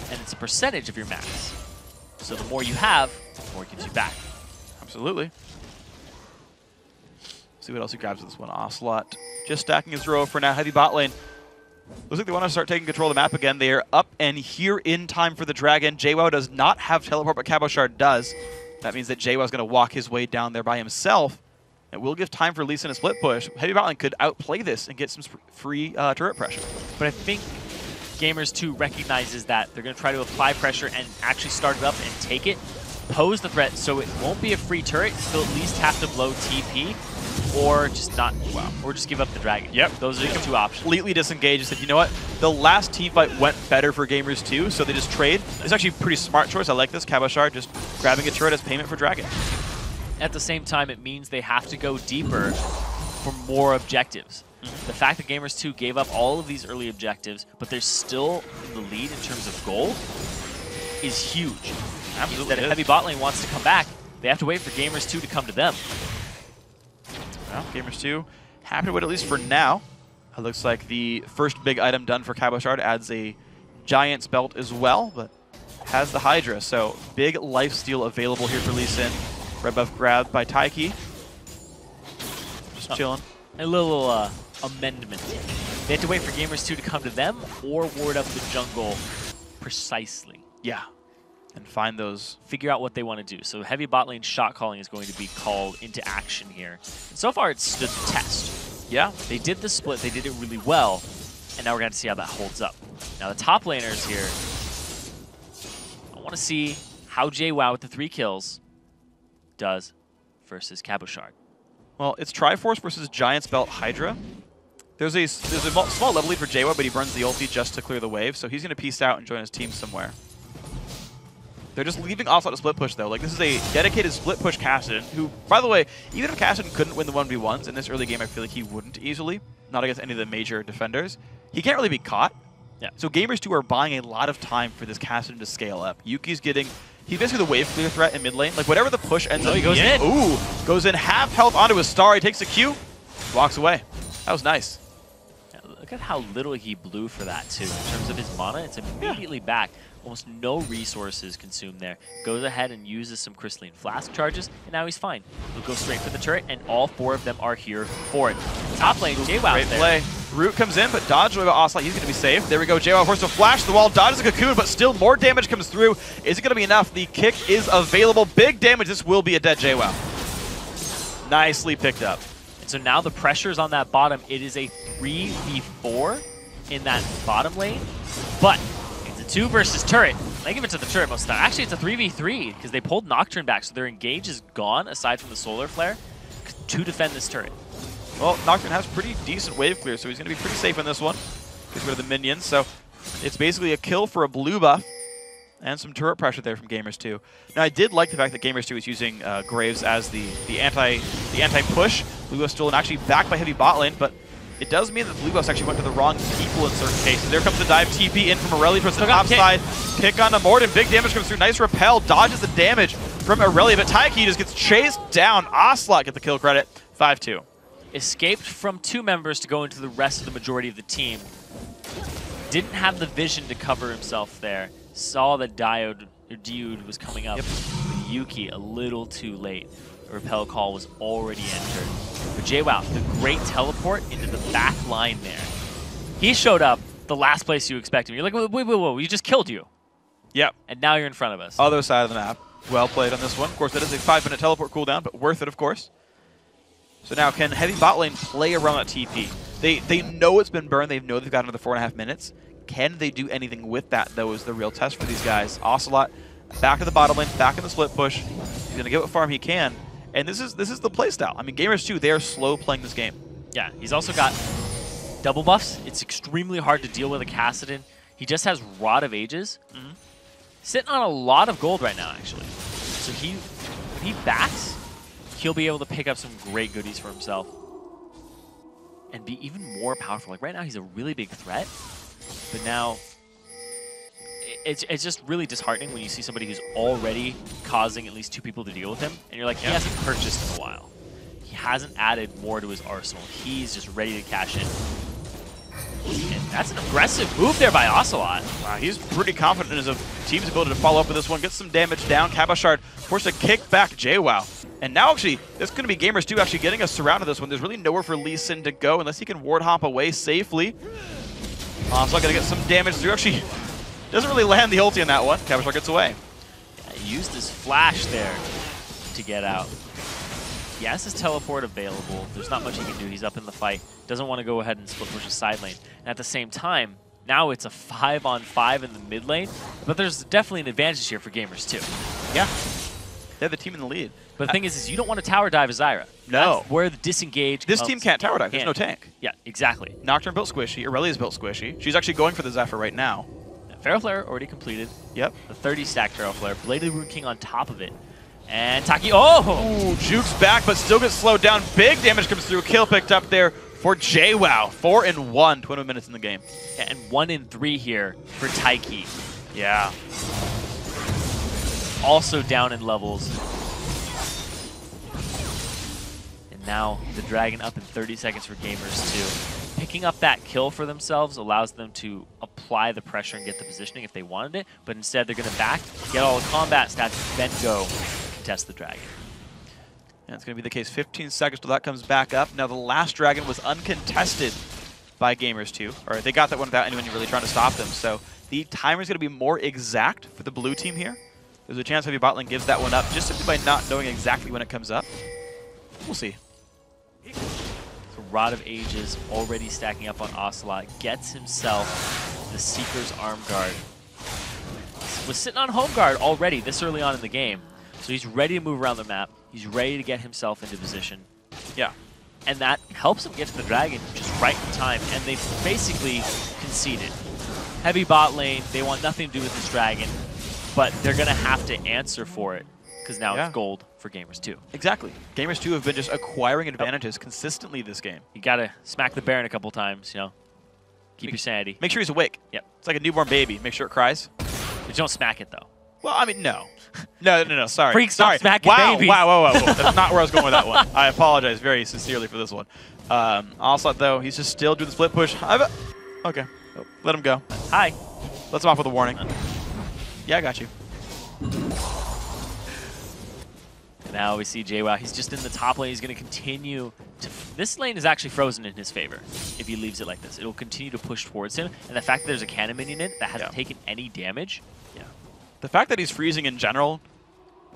and it's a percentage of your max. So the more you have, the more it gives you back. Absolutely. See what else he grabs with this one. Ocelot just stacking his row for now. Heavy bot lane. Looks like they want to start taking control of the map again. They are up and here in time for the Dragon. JWoww does not have teleport, but Cabochard does. That means that JWoww is going to walk his way down there by himself. It will give time for Lee Sin a split push. Heavy bot lane could outplay this and get some free turret pressure. But I think Gamers 2 recognizes that they're going to try to apply pressure and actually start it up and take it, pose the threat so it won't be a free turret. They'll at least have to blow TP or just not, or just give up the Dragon. Yep. Those are the two options. Completely disengaged and said, you know what? The last team fight went better for Gamers 2, so they just trade. It's actually a pretty smart choice. I like this. Cabochard just grabbing a turret as payment for Dragon. At the same time, it means they have to go deeper for more objectives. The fact that Gamers 2 gave up all of these early objectives, but they're still in the lead in terms of gold, is huge. Absolutely. That if Heavy bot lane wants to come back, they have to wait for Gamers 2 to come to them. Well, Gamers 2 happy to wait at least for now. It looks like the first big item done for Cabochard adds a Giant's Belt as well, but has the Hydra. So big lifesteal available here for Lee Sin. Red buff grabbed by Taiki. Just chilling. A little amendment. They have to wait for Gamers 2 to come to them or ward up the jungle precisely. Yeah. And find those. Figure out what they want to do. So heavy bot lane shot calling is going to be called into action here. And so far it's stood the test. Yeah, they did the split, they did it really well, and now we're going to see how that holds up. Now the top laners here, I want to see how JWoww with the 3 kills does versus Cabochard. Well, it's Triforce versus Giant's Belt Hydra. There's a small level lead for JWoww, but he burns the ulti just to clear the wave, so he's going to peace out and join his team somewhere. They're just leaving Ocelot to split push, though. Like, this is a dedicated split push Kassadin, who, by the way, even if Kassadin couldn't win the 1v1s in this early game, I feel like he wouldn't easily. Not against any of the major defenders. He can't really be caught. Yeah. So Gamers 2 are buying a lot of time for this Kassadin to scale up. Yuki's getting... He's basically the wave clear threat in mid lane. Like, whatever the push ends up he goes in. Ooh, goes in half health onto his star. He takes a Q, walks away. That was nice. Yeah, look at how little he blew for that, too. In terms of his mana, it's immediately back. Almost no resources consumed there. Goes ahead and uses some Crystalline Flask charges, and now he's fine. He'll go straight for the turret, and all 4 of them are here for it. Top lane, JWoww Great play. Root comes in, but dodge away by Ocelot. He's going to be safe. There we go. JWoww forced to flash the wall, dodges a cocoon, but still more damage comes through. Is it going to be enough? The kick is available. Big damage. This will be a dead JWoww. Nicely picked up. And so now the pressure's on that bottom. It is a 3v4 in that bottom lane, but it's a 2 versus turret. They give it to the turret most of the time. Actually, it's a 3v3 because they pulled Nocturne back, so their engage is gone aside from the solar flare to defend this turret. Well, Nocturne has pretty decent wave clear, so he's going to be pretty safe in this one. Gets rid of the minions, so it's basically a kill for a blue buff and some turret pressure there from Gamers 2. Now, I did like the fact that Gamers 2 is using Graves as the anti-push. Blue buff's stolen, actually backed by heavy bot lane, but it does mean that the blue buffs actually went to the wrong people in certain cases. There comes the dive TP in from Aurelia towards the top side. Pick on the Morden. Big damage comes through. Nice repel. Dodges the damage from Aurelia, but Taiki just gets chased down. Ocelot get the kill credit. 5-2. Escaped from 2 members to go into the rest of the majority of the team. Didn't have the vision to cover himself there. Saw that Diode was coming up with Yuki a little too late. The repel call was already entered. But JWoww, the great teleport into the back line there. He showed up the last place you expect him. You're like, wait, we just killed you. Yep. And now you're in front of us. Other side of the map. Well played on this one. Of course, that is a 5-minute teleport cooldown, but worth it, of course. So now, can heavy bot lane play around that TP? They know it's been burned. They know they've got another 4.5 minutes. Can they do anything with that, though, is the real test for these guys. Ocelot back to the bottom lane, back in the split push. He's going to get what farm he can. And this is the playstyle. I mean, Gamers 2, they are slow playing this game. Yeah, he's also got double buffs. It's extremely hard to deal with a Kassadin. He just has Rod of Ages. Sitting on a lot of gold right now, actually. So when he backs, he'll be able to pick up some great goodies for himself and be even more powerful. Like right now, he's a really big threat, but now it's just really disheartening when you see somebody who's already causing at least 2 people to deal with him, and you're like, he hasn't purchased in a while. He hasn't added more to his arsenal. He's just ready to cash in. And that's an aggressive move there by Ocelot. Wow, he's pretty confident in his team's ability to follow up with this one, get some damage down. Kabashard forced to kick back JWoww. And now actually, this is going to be Gamers 2 actually getting us surrounded this one. There's really nowhere for Lee Sin to go unless he can ward hop away safely. So I'm going to get some damage through. Actually, doesn't really land the ulti on that one. Kabashard gets away. Yeah, he used his flash there to get out. He has his teleport available. There's not much he can do. He's up in the fight. Doesn't want to go ahead and split push a side lane. And at the same time, now it's a 5-on-5 in the mid lane. But there's definitely an advantage here for Gamers too. Yeah. They're the team in the lead. But the thing is you don't want to tower dive Zyra. No. That's where the disengage This comes. team can't tower dive. There's no tank. Yeah, exactly. Nocturne built squishy. Aurelia's built squishy. She's actually going for the Zephyr right now. Feral Flare already completed. Yep. The 30-stack Feral Flare. Bladed Rune King on top of it. And Taki, oh! Ooh, Juke's back, but still gets slowed down. Big damage comes through. Kill picked up there for JWoww. 4-1, 20 minutes in the game. And 1 in 3 here for Taiki. Yeah. Also down in levels. And now the Dragon up in 30 seconds for Gamers too. Picking up that kill for themselves allows them to apply the pressure and get the positioning if they wanted it, but instead they're going to back, get all the combat stats, then go contest the Dragon. And it's going to be the case 15 seconds till that comes back up. Now the last Dragon was uncontested by Gamers 2. Or they got that one without anyone really trying to stop them. So the timer is going to be more exact for the blue team here. There's a chance Heavy Bot Lane gives that one up just simply by not knowing exactly when it comes up. We'll see. So Rod of Ages already stacking up on Ocelot. Gets himself the Seeker's Arm Guard. Was sitting on home guard already this early on in the game. So he's ready to move around the map. He's ready to get himself into position. Yeah. And that helps him get to the Dragon just right in time. And they basically conceded. Heavy bot lane, they want nothing to do with this Dragon, but they're going to have to answer for it because now it's gold for Gamers 2. Exactly. Gamers 2 have been just acquiring advantages consistently this game. You got to smack the Baron a couple times, you know. Keep your sanity. Make sure he's awake. Yep. It's like a newborn baby. Make sure it cries. But don't smack it, though. Well, I mean, no. No, sorry. Freaks stop smacking babies. Wow. That's not where I was going with that one. I apologize very sincerely for this one. Ocelot, though, he's just still doing the split push. Okay. Let him go. Hi. Let's him off with a warning. Yeah, I got you. And now we see JWoww. He's just in the top lane. He's going to continue to... This lane is actually frozen in his favor if he leaves it like this. It'll continue to push towards him. And the fact that there's a cannon minion in it that hasn't taken any damage. Yeah. The fact that he's freezing in general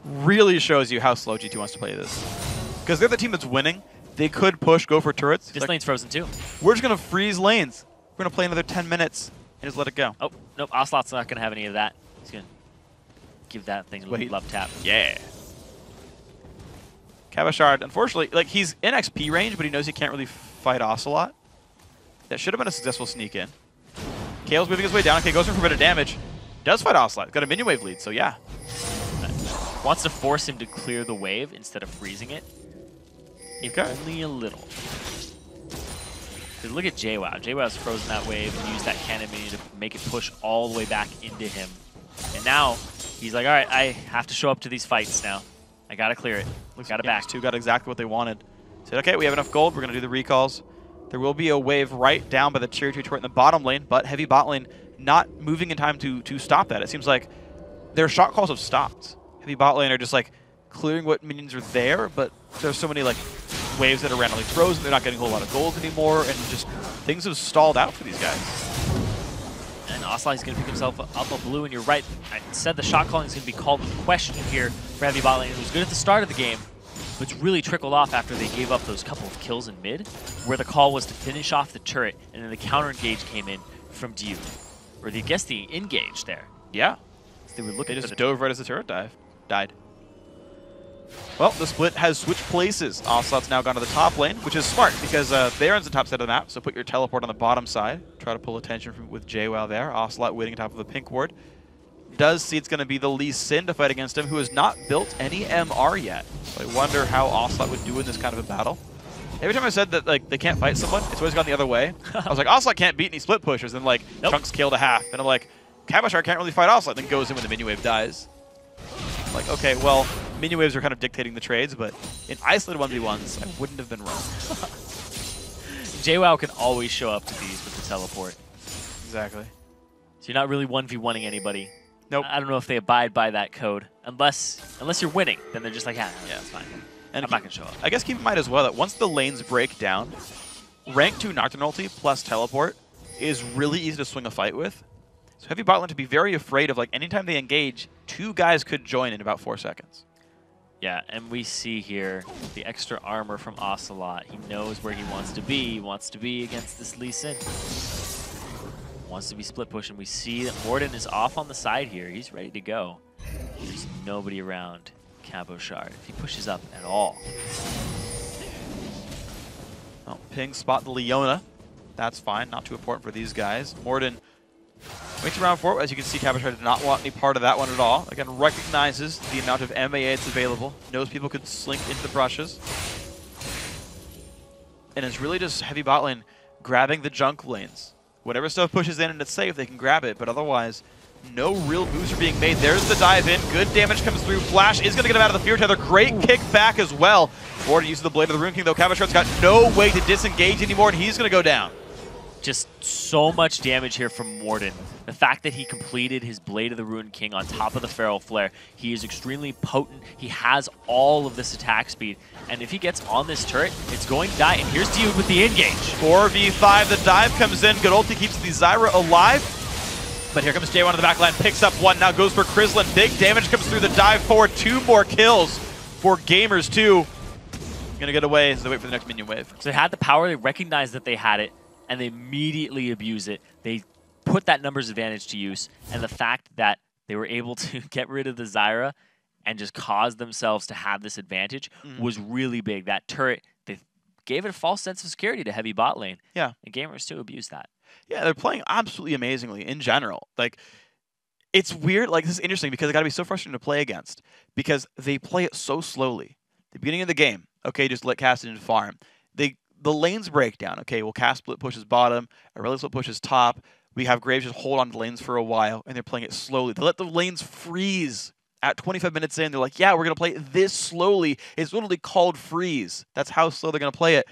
really shows you how slow G2 wants to play this. Because they're the team that's winning. They could push, go for turrets. This lane's frozen too. We're just going to freeze lanes. We're going to play another 10 minutes and just let it go. Oh, nope. Ocelot's not going to have any of that. He's going to give that thing a little love tap. Yeah. Kabashard, unfortunately, like he's in XP range, but he knows he can't really fight Ocelot. That should have been a successful sneak in. Kale's moving his way down. Okay, goes in for a bit of damage. Does fight Ocelot. Got a minion wave lead, so yeah. Wants to force him to clear the wave instead of freezing it. If only a little. Because look at JWoww. JWoww's frozen that wave and used that cannon minion to make it push all the way back into him. And now he's like, all right, I have to show up to these fights now. I gotta clear it. Gotta back. Two got exactly what they wanted. Said, okay, we have enough gold. We're gonna do the recalls. There will be a wave right down by the tier 2 turret in the bottom lane, but heavy bot lane not moving in time to stop that. It seems like their shot calls have stopped. Heavy bot lane are just like clearing what minions are there, but there's so many like waves that are randomly frozen. They're not getting a whole lot of gold anymore, and just things have stalled out for these guys. And Ocelot is going to pick himself up a blue, and you're right. I said the shot calling is going to be called into question here for heavy bot lane. It was good at the start of the game, but it's really trickled off after they gave up those couple of kills in mid, where the call was to finish off the turret, and then the counter engage came in from Diu. Or I guess the engage there. Yeah. They were looking They just dove right as the turret died. Well, the split has switched places. Ocelot's now gone to the top lane, which is smart because Baron's the top side of the map, so put your teleport on the bottom side. Try to pull attention with JWoww there. Ocelot waiting on top of the pink ward. Does see it's going to be the Lee Sin to fight against him, who has not built any MR yet. So I wonder how Ocelot would do in this kind of a battle. Every time I said that like they can't fight someone, it's always gone the other way. I was like, Ocelot can't beat any split pushers, and like Chunks kill to half. And I'm like, Kabashard can't really fight Ocelot, then goes in when the minion wave dies. I'm like, okay, well, minion waves are kind of dictating the trades, but in isolated 1v1s, I wouldn't have been wrong. JWoww can always show up to these with the teleport. Exactly. So you're not really 1v1ing anybody. Nope. I don't know if they abide by that code. Unless you're winning, then they're just like, yeah, that's fine. And I'm not going to show up. I guess keep in mind as well that once the lanes break down, rank 2 Nocturne ulti plus teleport is really easy to swing a fight with. So heavy bot lane to be very afraid of, like, anytime they engage, 2 guys could join in about 4 seconds. Yeah, and we see here the extra armor from Ocelot. He knows where he wants to be. He wants to be against this Lee Sin. Wants to be split pushing. We see that Morden is off on the side here. He's ready to go. There's nobody around Cabochard if he pushes up at all. Well, Ping spot the Leona. That's fine. Not too important for these guys. Morden waits around for it. As you can see, Cabochard did not want any part of that one at all. Again, recognizes the amount of MAA that's available. Knows people could slink into the brushes. And it's really just heavy bot lane grabbing the junk lanes. Whenever stuff pushes in and it's safe, they can grab it. But otherwise, no real moves are being made. There's the dive in. Good damage comes through. Flash is going to get him out of the Fear Tether. Great kick back as well. Morden uses the Blade of the Rune King, though. Cabochard's got no way to disengage anymore, and he's going to go down. Just so much damage here from Morden. The fact that he completed his Blade of the Rune King on top of the Feral Flare, he is extremely potent. He has all of this attack speed. And if he gets on this turret, it's going to die. And here's Dude with the engage. 4v5, the dive comes in. Good ulti keeps the Zyra alive. But here comes J1 in the back line, picks up one, now goes for Krislin. Big damage comes through the dive forward. 2 more kills for Gamers 2. Gonna get away as they wait for the next minion wave. So they had the power, they recognized that they had it, and they immediately abuse it. They put that numbers advantage to use, and the fact that they were able to get rid of the Zyra and just cause themselves to have this advantage was really big. That turret, they gave it a false sense of security to heavy bot lane. Yeah. And Gamers 2 abused that. Yeah, they're playing absolutely amazingly in general. Like, it's weird. Like, this is interesting because it got to be so frustrating to play against because they play it so slowly. The beginning of the game, okay, just let cast it into farm. The lanes break down. Okay, well, cast split pushes bottom, Aurelia split pushes top. We have Graves just hold on to the lanes for a while, and they're playing it slowly. They let the lanes freeze at 25 minutes in. They're like, yeah, we're going to play it this slowly. It's literally called freeze. That's how slow they're going to play it.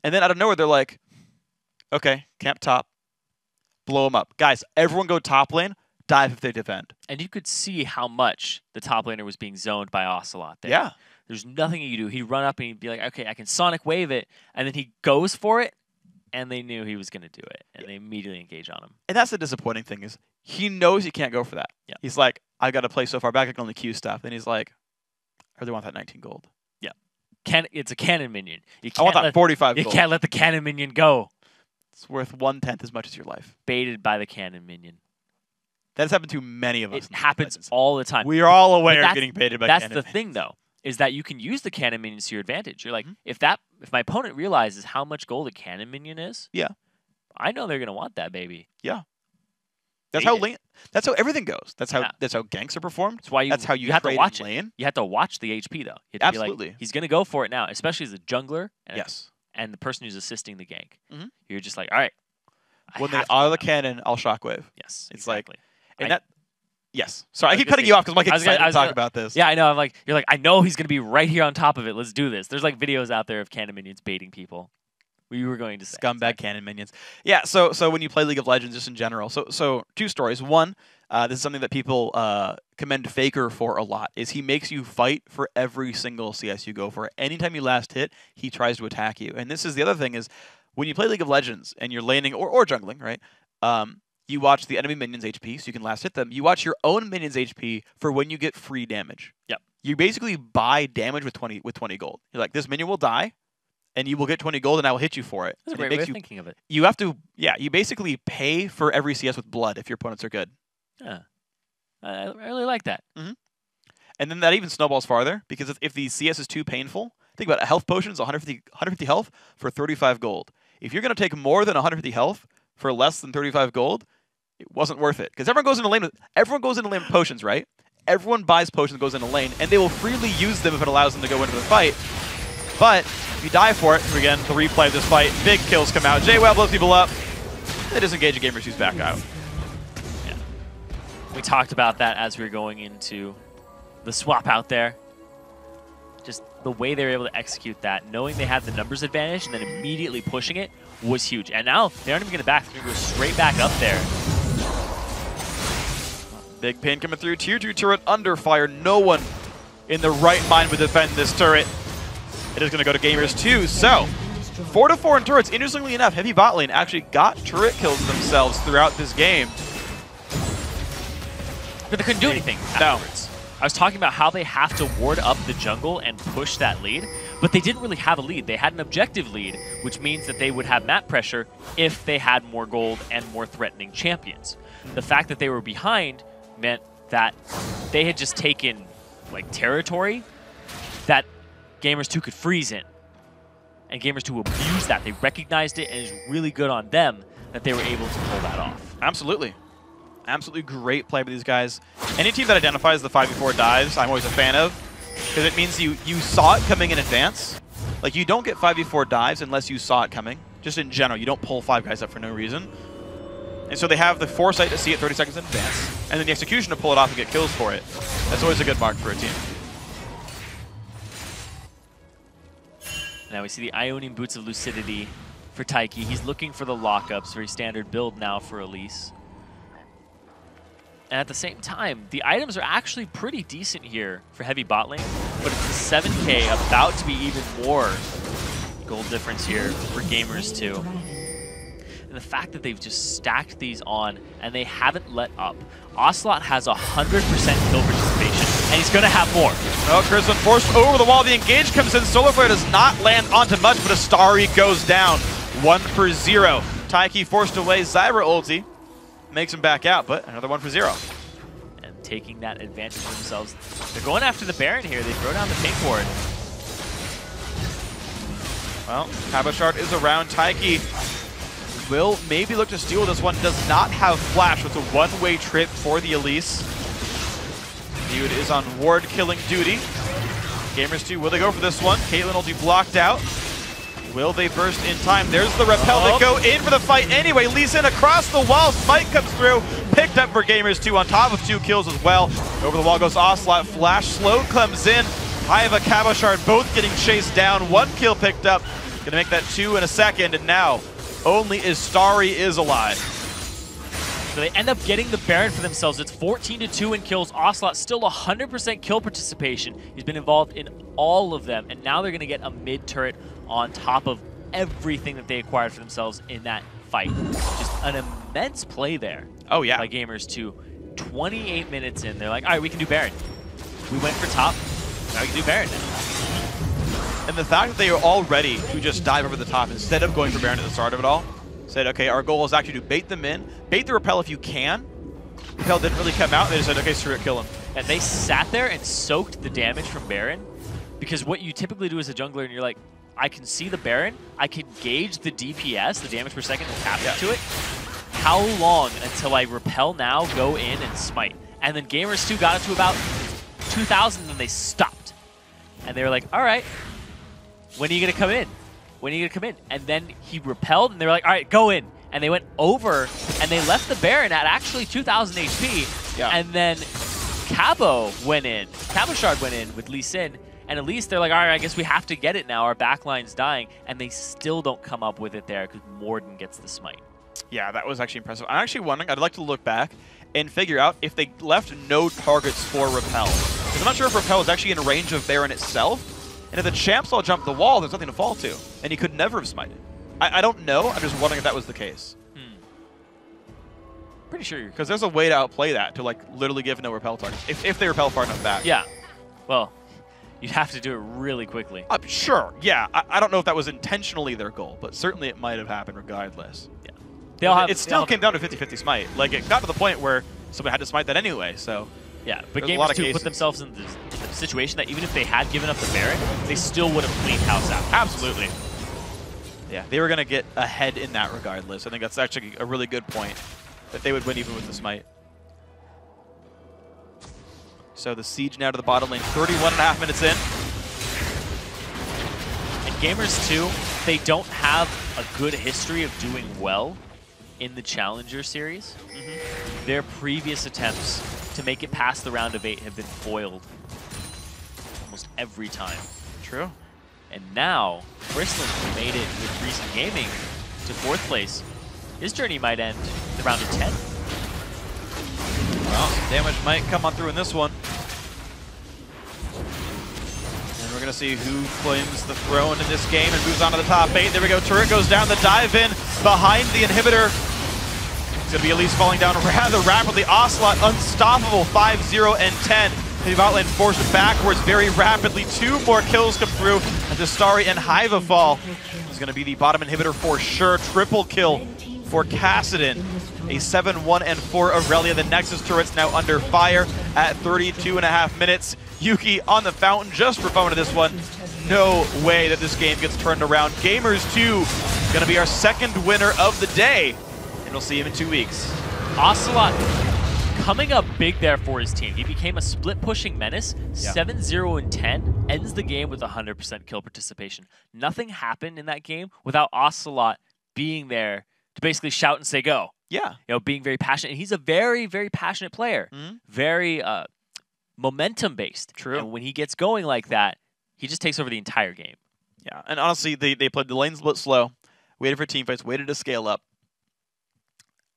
And then out of nowhere, they're like, okay, camp top. Blow them up. Guys, everyone go top lane, dive if they defend. And you could see how much the top laner was being zoned by Ocelot there. Yeah. There's nothing you do. He'd run up and he'd be like, okay, I can Sonic Wave it. And then he goes for it, and they knew he was going to do it. And they immediately engage on him. And that's the disappointing thing is he knows he can't go for that. Yeah. He's like, I've got to play so far back, I can only Q stuff. And he's like, I really want that 19 gold. Yeah. It's a cannon minion. I want that 45 gold. You can't let the cannon minion go. It's worth 1/10 as much as your life. Baited by the cannon minion. That's happened to many of us. It happens all the time. We are all aware of getting baited by cannon minions. That's the thing, though, is that you can use the cannon minions to your advantage. You're like, if my opponent realizes how much gold a cannon minion is, yeah, I know they're gonna want that baby. Yeah, that's how everything goes. That's how ganks are performed. That's how you have to watch lane. It. You have to watch the HP though. You have to Absolutely, be like, he's gonna go for it now, especially as a jungler. And, yes, and the person who's assisting the gank. You're just like, all right. When they are the cannon, I'll shockwave. Yes, it's exactly. And that. Yes. Sorry, I keep cutting you off because I'm like excited to talk about this. Yeah, I know. You're like, I know he's gonna be right here on top of it. Let's do this. There's like videos out there of cannon minions baiting people. We were going to say scumbag cannon minions. Yeah. So when you play League of Legends, just in general. So 2 stories. One, this is something that people commend FLICKR for a lot. Is he makes you fight for every single CS you go for. Anytime you last hit, he tries to attack you. And this is the other thing is when you play League of Legends and you're laning or jungling, right? You watch the enemy minions' HP, so you can last hit them. You watch your own minions' HP for when you get free damage. Yep. You basically buy damage with 20 gold. You're like, this minion will die, and you will get 20 gold, and I will hit you for it. That's a great way of thinking of it. You have to, you basically pay for every CS with blood if your opponents are good. Yeah. I really like that. And then that even snowballs farther, because if the CS is too painful, think about it. A health potion is 150 health for 35 gold. If you're going to take more than 150 health for less than 35 gold, it wasn't worth it. Because everyone goes into lane with potions, right? Everyone buys potions and goes into lane, and they will freely use them if it allows them to go into the fight. But if you die for it, again, the replay of this fight, big kills come out. JWoww blows people up. They disengage a Gamers 2's back out. Yeah. We talked about that as we were going into the swap out there. just the way they were able to execute that, knowing they had the numbers advantage and then immediately pushing it was huge. And now they aren't even going to back. They're going to go straight back up there. Big pain coming through. Tier 2 turret under fire. No one in the right mind would defend this turret. It is going to go to Gamers 2. So, 4-4 in turrets. Interestingly enough, Heavy bot lane actually got turret kills themselves throughout this game. But they couldn't do anything afterwards. I was talking about how they have to ward up the jungle and push that lead, but they didn't really have a lead. They had an objective lead, which means that they would have map pressure if they had more gold and more threatening champions. The fact that they were behind meant that they had just taken like territory that Gamers 2 could freeze in. And Gamers 2 abused that. They recognized it, and it's really good on them that they were able to pull that off. Absolutely. Absolutely great play by these guys. Any team that identifies the 5v4 dives, I'm always a fan of, because it means you saw it coming in advance. Like, you don't get 5v4 dives unless you saw it coming. Just in general, you don't pull 5 guys up for no reason. And so they have the foresight to see it 30 seconds in advance, and then the execution to pull it off and get kills for it. That's always a good mark for a team. Now we see the Ionian Boots of Lucidity for Taiki. He's looking for the lockups, very standard build now for Elise. And at the same time, the items are actually pretty decent here for heavy bot lane, but it's the 7K about to be even more gold difference here for Gamers 2. And the fact that they've just stacked these on and they haven't let up. Ocelot has 100% kill participation, and he's going to have more. Oh, Crislin forced over the wall. The engage comes in. Solar Flare does not land onto much, but Astari goes down. 1-for-0. Taiki forced away. Zyra ulti makes him back out, but another 1-for-0. And taking that advantage for themselves. They're going after the Baron here. They throw down the pink ward. Well, Cabochard is around. Taiki will maybe look to steal this one. Does not have flash. It's a one-way trip for the Elise. Dude is on ward killing duty. Gamers 2, will they go for this one? Caitlyn ulti blocked out. Will they burst in time? There's the repel. They go in for the fight anyway. Lee Sin across the wall. Smite comes through. Picked up for Gamers 2 on top of 2 kills as well. Over the wall goes Ocelot. Flash slow comes in. Haiva, Cabochard both getting chased down. 1 kill picked up. Gonna make that 2 in a second. And now only Astari is alive. So they end up getting the Baron for themselves. It's 14-2 in kills. Ocelot still 100% kill participation. He's been involved in all of them. And now they're going to get a mid turret on top of everything that they acquired for themselves in that fight. Just an immense play there. Oh, yeah. By Gamers 2. 28 minutes in, they're like, all right, we can do Baron. We went for top. Now we can do Baron now. And the fact that they are all ready to just dive over the top instead of going for Baron at the start of it all, said, okay, our goal is actually to bait them in, bait the repel if you can. Repel didn't really come out. They just said, okay, screw it, kill him. And they sat there and soaked the damage from Baron, because what you typically do as a jungler, and you're like, I can see the Baron, I can gauge the DPS, the damage per second that's happening to it. How long until I repel now, go in, and smite? And then Gamers 2 got it to about 2,000, and they stopped. And they were like, all right, when are you going to come in? When are you going to come in? And then he repelled, and they were like, all right, go in. And they went over, and they left the Baron at actually 2,000 HP. Yeah. And then Cabo went in. Cabochard went in with Lee Sin. And at least they're like, all right, I guess we have to get it now. Our backline's dying. And they still don't come up with it there because Morden gets the smite. Yeah, that was actually impressive. I'm actually wondering, I'd like to look back and figure out if they left no targets for repel. Because I'm not sure if repel is actually in range of Baron itself. And if the champs all jump the wall, there's nothing to fall to. And he could never have smited. I don't know. I'm just wondering if that was the case. Pretty sure you're... Because there's a way to outplay that, to like literally give no repel targets. If they repel far enough back. Yeah. Well, you'd have to do it really quickly. Sure, yeah. I don't know if that was intentionally their goal, but certainly it might have happened regardless. Yeah. It still came down to 50-50 smite. Like, it got to the point where somebody had to smite that anyway, so... Yeah, but Gamers 2 put themselves in the situation that even if they had given up the Baron, they still would have cleaned house out. Absolutely. Yeah, they were going to get ahead in that regardless. I think that's actually a really good point, that they would win even with the smite. So the siege now to the bottom lane, 31.5 minutes in. And Gamers 2, they don't have a good history of doing well in the Challenger series. Their previous attempts to make it past the round of 8 have been foiled almost every time. True. And now, Frizzlin made it with Recent Gaming to 4th place. His journey might end the round of 10. Well, some damage might come on through in this one. And we're going to see who claims the throne in this game and moves on to the top 8. There we go. Turret goes down. The dive in behind the inhibitor. It's going to be Elise falling down rather rapidly. Ocelot unstoppable, 5-0 and 10. Heavy Botland forced backwards very rapidly. 2 more kills come through as Astari and Hiva fall. It's going to be the bottom inhibitor for sure. Triple kill for Kassadin. A 7-1 and 4 Aurelia. The Nexus turret's now under fire at 32.5 minutes. Yuki on the fountain just for fun of this one. No way that this game gets turned around. Gamers 2 going to be our second winner of the day. And we'll see him in 2 weeks. Ocelot coming up big there for his team. He became a split-pushing menace. 7-0 and 10 ends the game with 100% kill participation. Nothing happened in that game without Ocelot being there to basically shout and say go. Yeah. You know, being very passionate. And he's a very, very passionate player. Very momentum-based. True. And when he gets going like that, he just takes over the entire game. Yeah, and honestly, they played the lanes a bit slow, waited for team fights, waited to scale up.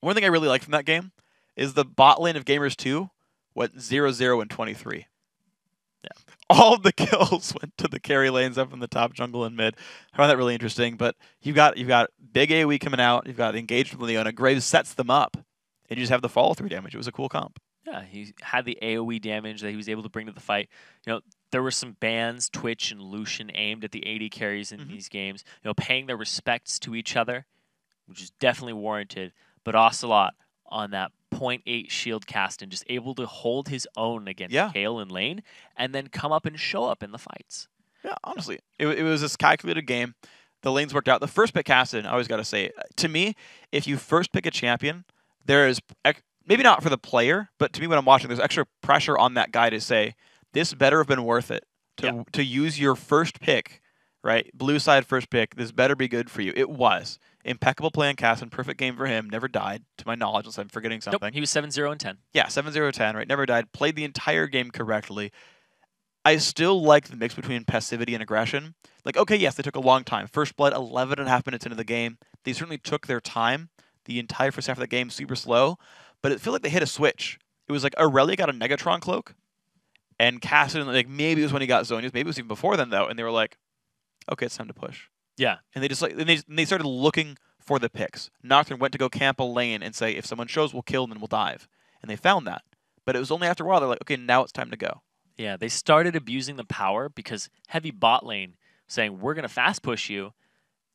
One thing I really liked from that game is the bot lane of Gamers 2 went 0-0 and 23. Yeah. All of the kills went to the carry lanes up in the top jungle and mid. I find that really interesting, but you've got big AoE coming out, you've got engaged with Leona, Graves sets them up, and you just have the follow-through damage. It was a cool comp. Yeah, he had the AoE damage that he was able to bring to the fight. You know, there were some bans, Twitch and Lucian, aimed at the AD carries in these games, you know, paying their respects to each other, which is definitely warranted. But Ocelot on that 0.8 shield cast and just able to hold his own against Kayle and lane and then come up and show up in the fights. Yeah, honestly, it was this calculated game. The lanes worked out. The first pick Kassadin, I always got to say, to me, if you first pick a champion, there is, maybe not for the player, but to me when I'm watching, there's extra pressure on that guy to say, this better have been worth it to use your first pick, right? Blue side first pick, this better be good for you. It was. Impeccable play on Kassadin, perfect game for him, never died, to my knowledge, unless I'm forgetting something. Nope, he was 7-0 and 10. Yeah, 7-0-10, right? Never died, played the entire game correctly. I still like the mix between passivity and aggression. Like, okay, yes, they took a long time. First blood, 11.5 minutes into the game. They certainly took their time. The entire first half of the game, super slow. But it felt like they hit a switch. It was like Aurelia got a Negatron cloak, and Kassadin, like, maybe it was when he got Zonius, maybe it was even before then, though, and they were like, okay, it's time to push. Yeah. And they just like they started looking for the picks. Nocturne went to go camp a lane and say, if someone shows, we'll kill, and then we'll dive. And they found that. But it was only after a while they're like, okay, now it's time to go. Yeah, they started abusing the power because heavy bot lane saying, we're going to fast push you.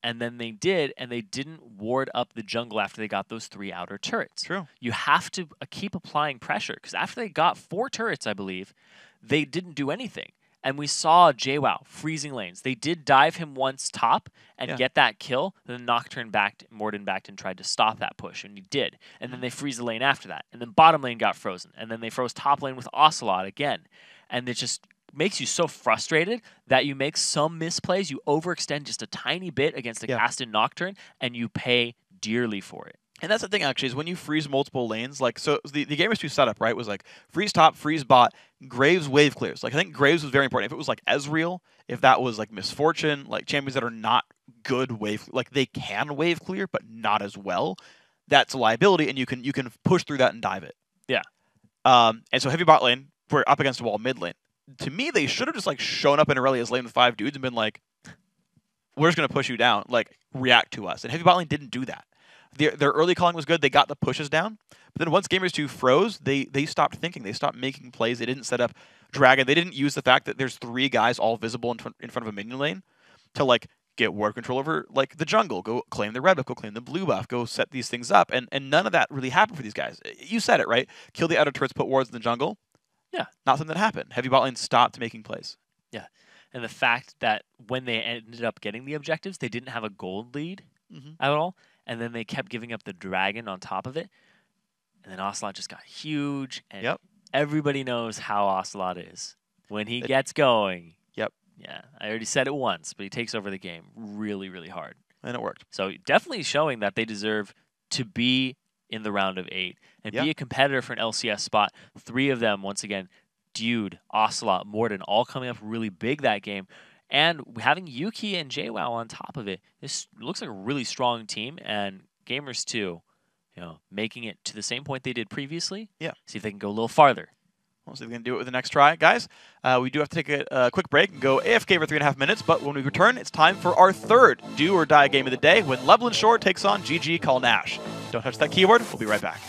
And then they did, and they didn't ward up the jungle after they got those 3 outer turrets. True. You have to keep applying pressure because after they got 4 turrets, I believe, they didn't do anything. And we saw JWoww freezing lanes. They did dive him once top and get that kill. Then Nocturne Morden backed and tried to stop that push, and he did. And then they freeze the lane after that. And then bottom lane got frozen. And then they froze top lane with Ocelot again. And it just makes you so frustrated that you make some misplays. You overextend just a tiny bit against a Kassadin Nocturne, and you pay dearly for it. And that's the thing, actually, is when you freeze multiple lanes, like, so the Gamers 2 setup, right, was like freeze top, freeze bot, Graves wave clears. Like, I think Graves was very important. If it was like Ezreal, if that was like Misfortune, like champions that are not good wave, like they can wave clear, but not as well, that's a liability, and you can push through that and dive it. Yeah. And so heavy bot lane, we're up against a wall mid lane. To me, they should have just like shown up in Aurelia's lane with 5 dudes and been like, we're just going to push you down, like react to us. And heavy bot lane didn't do that. Their early calling was good. They got the pushes down. But then once Gamers 2 froze, they stopped thinking. They stopped making plays. They didn't set up Dragon. They didn't use the fact that there's 3 guys all visible in front of a minion lane to like get ward control over like the jungle. Go claim the red buff. Go claim the blue buff. Go set these things up. And none of that really happened for these guys. You said it, right? Kill the outer turrets, put wards in the jungle. Yeah. Not something that happened. Heavy bot lane stopped making plays. Yeah. And the fact that when they ended up getting the objectives, they didn't have a gold lead at all. And then they kept giving up the dragon on top of it. And then Ocelot just got huge. And everybody knows how Ocelot is. When he gets going. Yep. Yeah. I already said it once, but he takes over the game really, really hard. And it worked. So definitely showing that they deserve to be in the round of 8 and be a competitor for an LCS spot. 3 of them, once again, Dude, Ocelot, Morden, all coming up really big that game. And having Yuki and JWoww on top of it, this looks like a really strong team. And Gamers 2, making it to the same point they did previously. Yeah. See if they can go a little farther. We'll see if we can do it with the next try. Guys, we do have to take a quick break and go AFK for 3.5 minutes, but when we return, it's time for our third do or die game of the day when Levelland Shore takes on GG Call Nash. Don't touch that keyboard. We'll be right back.